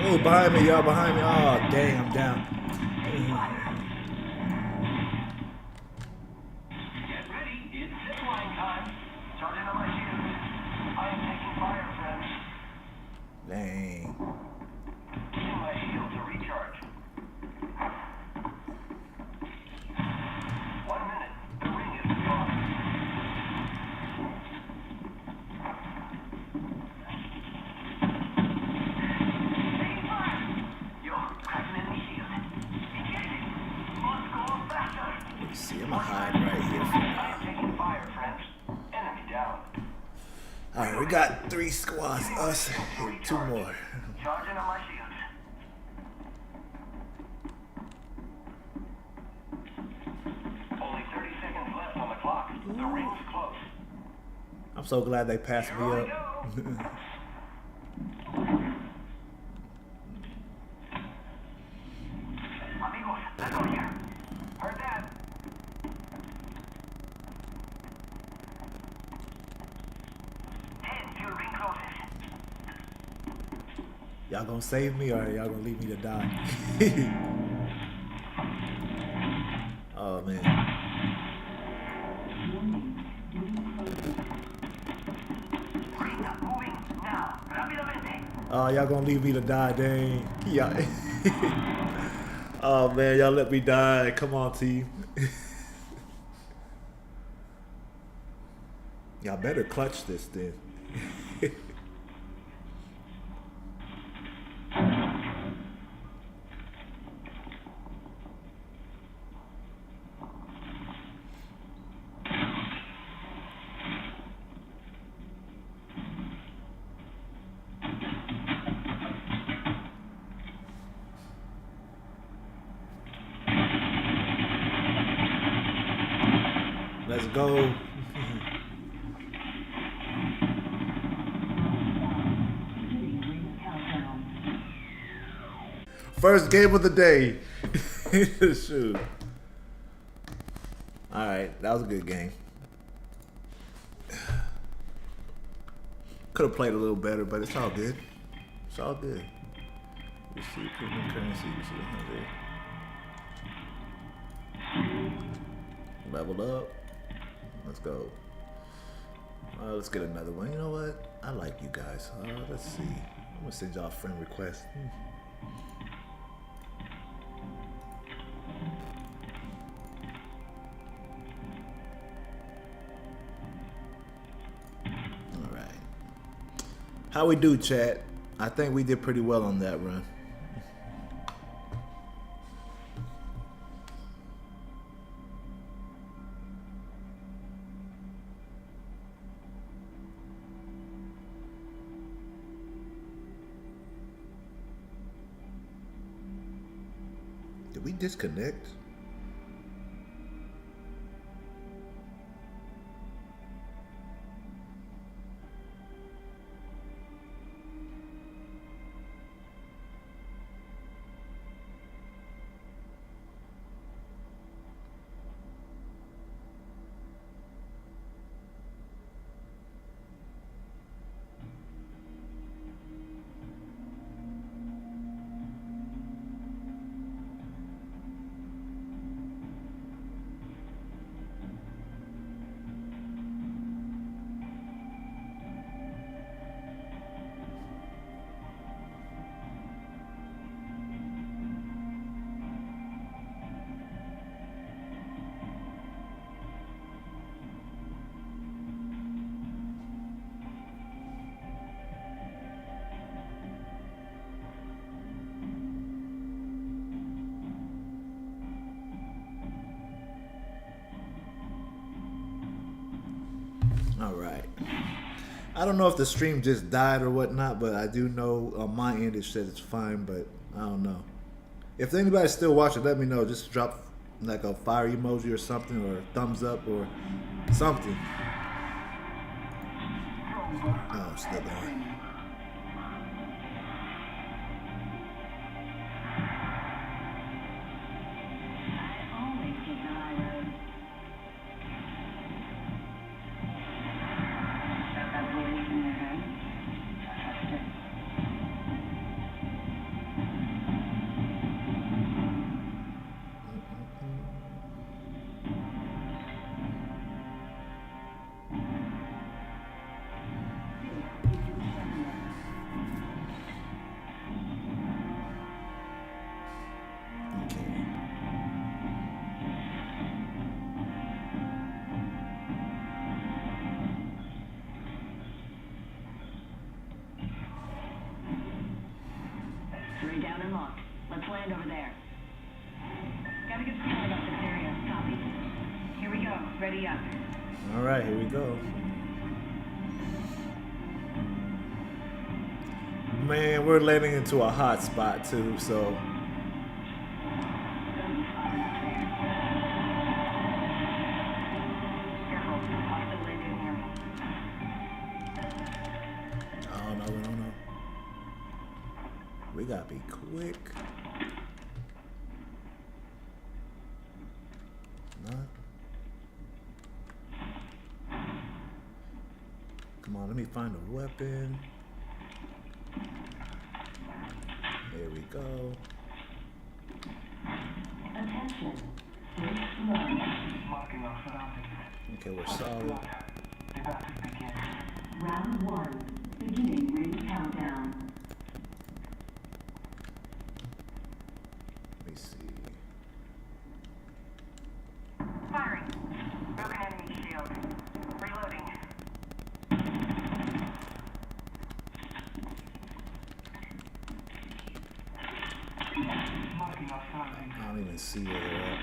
Oh, behind me, y'all, behind me. Oh, dang, I'm down. Get ready. It's zipline time. Charging on my shield. I am taking fire, friends. Dang. Using my shield to recharge. 1 minute. The ring is gone. Taking fire. Yo, cracking enemy shield. Engaging. Must go faster. Let's see, I'm gonna hide right here for I now. am taking fire, friends. Enemy down. Alright, we got 3 squads, us, and 2 more. Charging on my shields. Only 30 seconds left on the clock. The ring's close. I'm so glad they passed me Here I up. go. Amigos, let's go here. Heard that. Till ring closes. Y'all gonna save me or y'all gonna leave me to die? Oh man. Ring moving now. Rápidamente. Oh, y'all gonna leave me to die, dang. Yeah. Oh man, y'all let me die. Come on, team. Y'all better clutch this then. Let's go. Beginning ring countdown. First game of the day. Shoot. Alright, that was a good game. Could have played a little better, but it's all good. It's all good. You see premium currency, you see 100. Leveled up. Let's go. Let's get another one. You know what? I like you guys. Let's see. I'm gonna send y'all a friend request. All right. How we do, chat? I think we did pretty well on that run. we disconnect? All right. I don't know if the stream just died or whatnot, but I do know on my end it said it's fine, but I don't know. If anybody's still watching, let me know. Just drop like a fire emoji or something, or a thumbs up or something. Oh, it's still going. Down and locked. Let's land over there. Got a good feeling about this area. Copy. Here we go. Ready up. All right, here we go. Man, we're landing into a hot spot too, so. Oh no, we don't know. We gotta be quick. No. Come on, let me find a weapon. There we go. Attention. Marking our surroundings. Okay, we're solid. The battle begins. Round 1. Beginning ring countdown. Let me see. Firing. Broken enemy shield. Reloading. Marking our surroundings. I don't even see where they're at.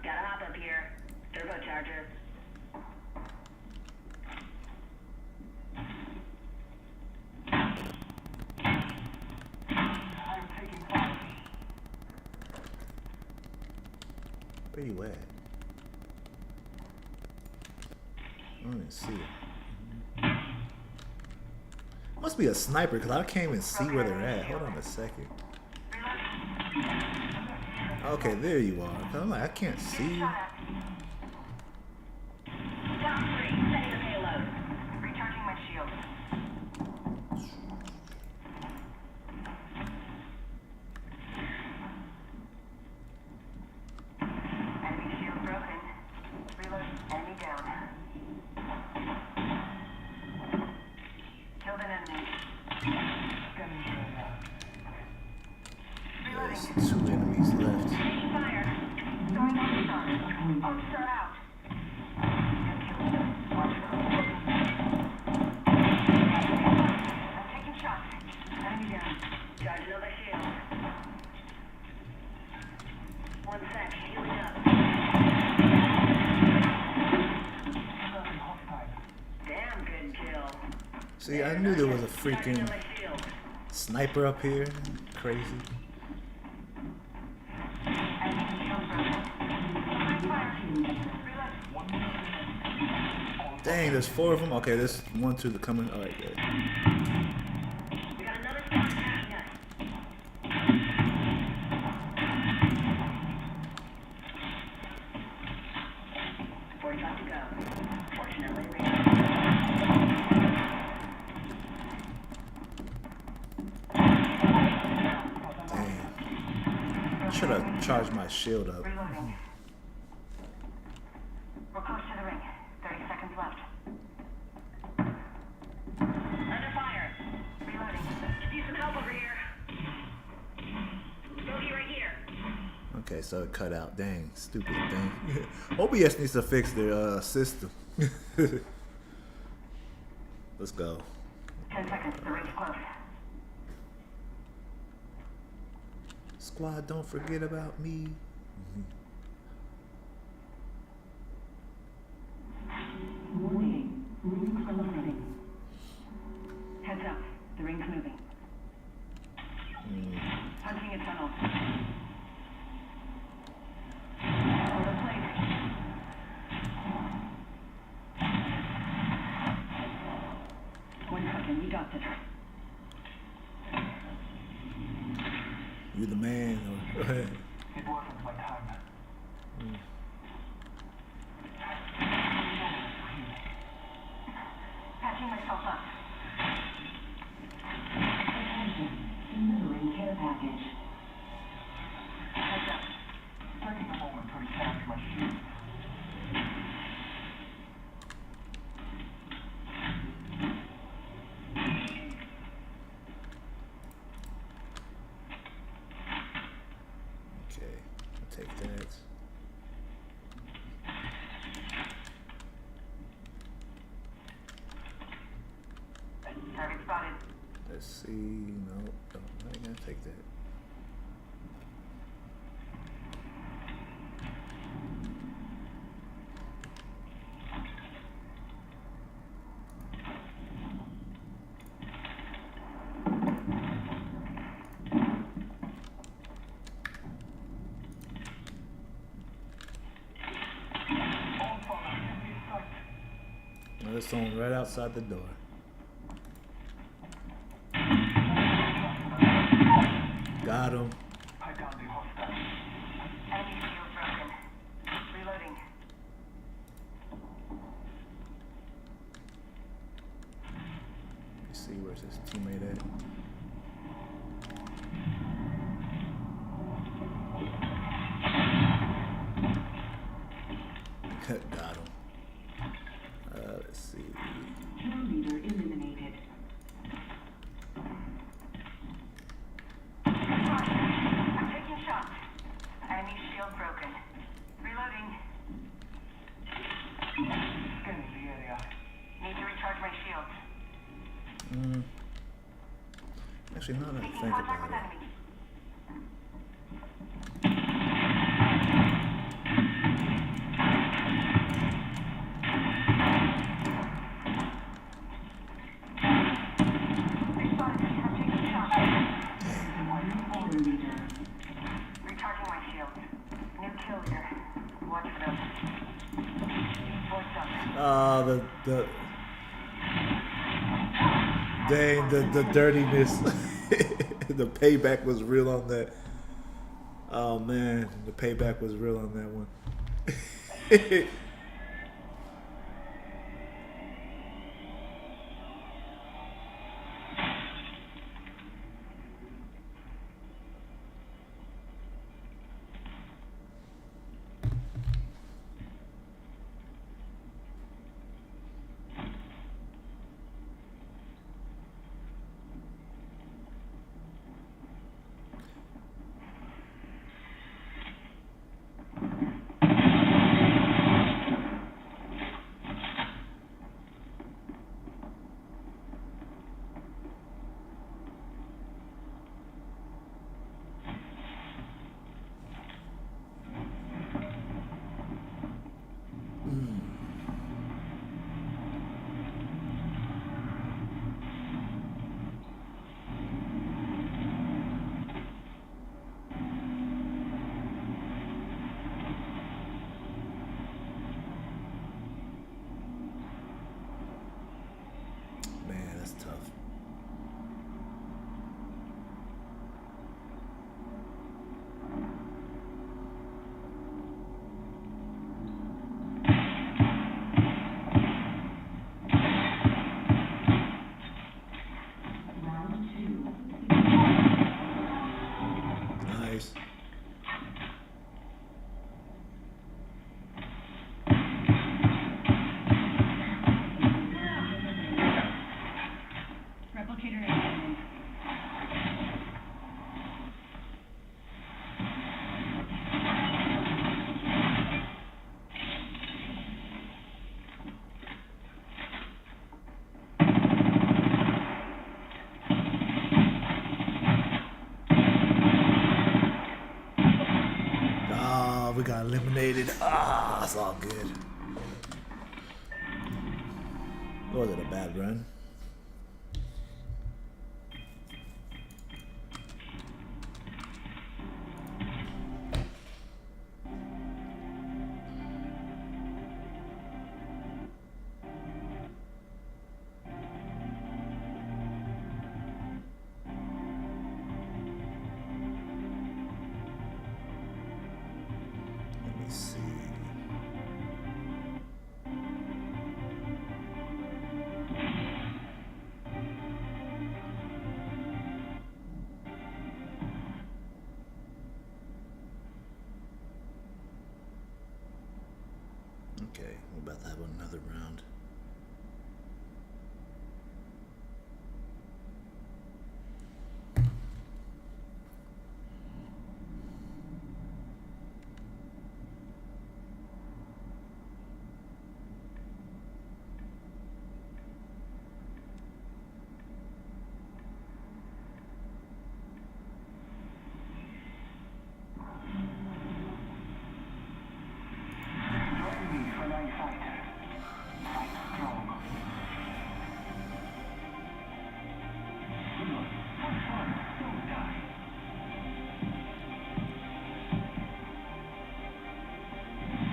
Gotta hop up here. Turbocharger. I'm taking fire. Where you at? I don't even see it. Must be a sniper because I can't even see where they're at. Hold on a second. Okay, there you are. 'Cause I'm like, I can't see you. Down 3. Setting the payload. Recharging my shield. Enemy shield broken. Reload. Enemy down. Killed an enemy. There's 2 enemies left. Taking fire. Going on start. Officer out. I'm taking shots. Enemy down. Charge another shield. 1 sec. Healing up. Broken hostile. Damn good kill. See, I knew there was a freaking Another shield. sniper up here. Crazy. Dang, there's 4 of them. Okay, there's 1, 2 coming. All right, good. We got another squad attacking us. 45 to go. Fortunately, we Dang. Should have charged my shield up. reloading. We're close to the ring. 30 seconds left. Under fire. Reloading. Need some help over here. Bogey right here. Okay, so it cut out. Dang, stupid thing. OBS needs to fix their system. Let's go. 10 seconds. The ring's close. Squad, don't forget about me. Warning. Ring eliminating. Heads up. The ring's moving. Hunting a tunnel. Over plate. One second. We got this. You the man. It wasn't my time. Patching myself up. Delivering care package. Heads up. Taking a moment to recharge my shield. Okay, I'll take that. Target spotted. Let's see. No, I ain't gonna take that. All fire in sight. Well, it's on right outside the door. Got him. I downed the hostile. Enemy shield broken. Reloading. Let's see where's his teammate at. Got him. Let's see. Kill leader eliminated. I'm taking shots. Enemy shield broken. Reloading. Scanning the area. Need to recharge my shields. Actually, now that I Making think contact about with it. enemy. They spotted me. I'm taking shots. Recharging my shields. New kill leader. Watch for them. Voice up. The dang, the dirtiness. The payback was real on that. Oh man, the payback was real on that one. that's tough. Round 2. Nice. Replicator examined. Ah, we got eliminated. Ah, that's all good. Was it a bad run? Let me see. Okay, we're about to have another round. Join me for my fight. Fight strong. Good luck. Have fun. Don't die.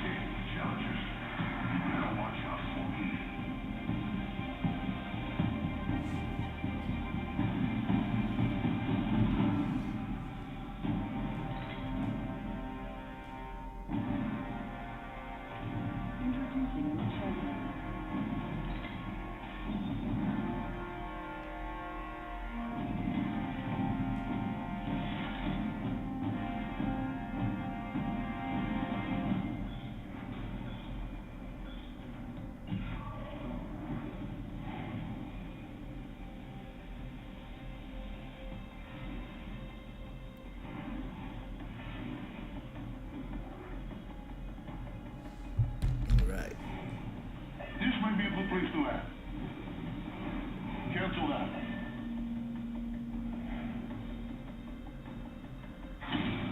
Hey, challengers. You better watch out for me. Introducing the terminal. Right. This might be a good place to land. Cancel that.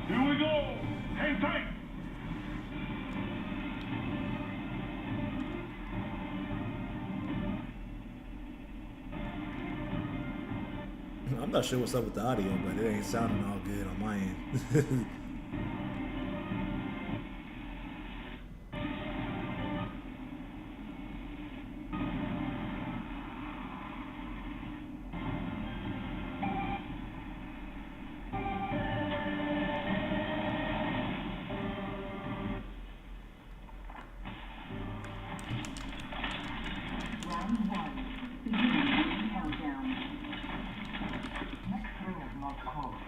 Here we go. Hang tight. I'm not sure what's up with the audio, but it ain't sounding all good on my end. Round 1. Beginning countdown. Next ring is not close.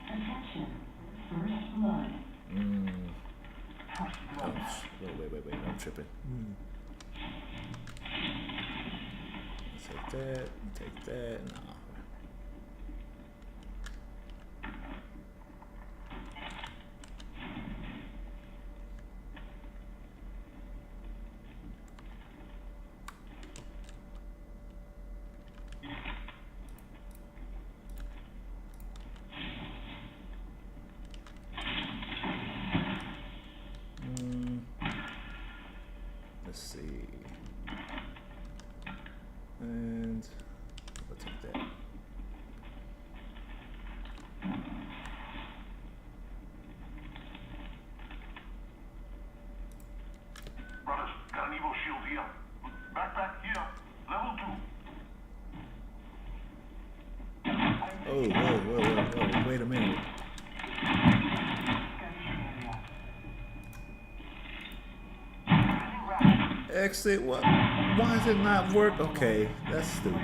Attention. First blood. First blood. Wait, I'm tripping. Take that, no. Let's see. And we'll take that. Brothers, got an Evo shield here. Backpack here. Wait a minute. Exit, what? Why does it not work? Okay, that's stupid.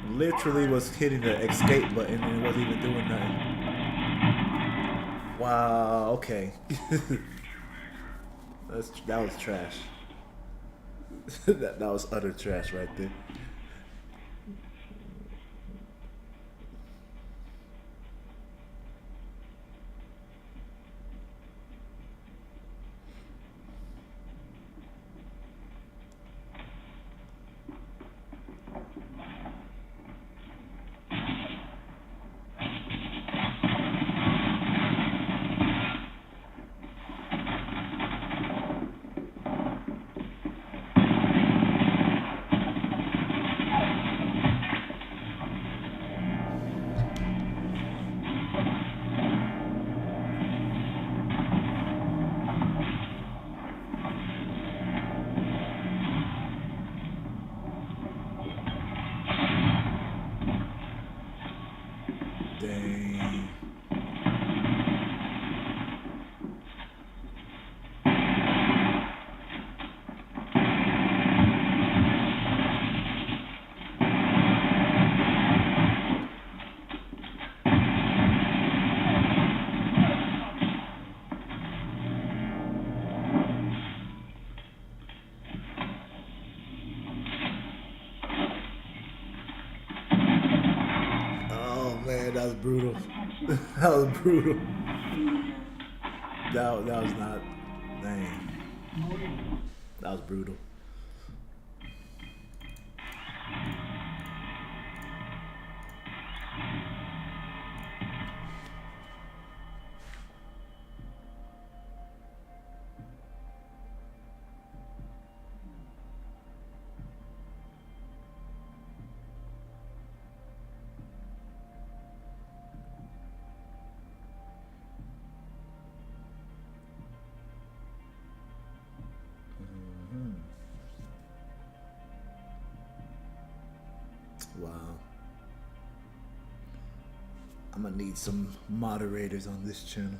Literally was hitting the escape button and it wasn't even doing nothing. Wow, okay. That was trash. that was utter trash right there. Dang. Oh man, that was brutal. That was brutal. That was not. Dang. That was brutal. Wow. I'm gonna need some moderators on this channel.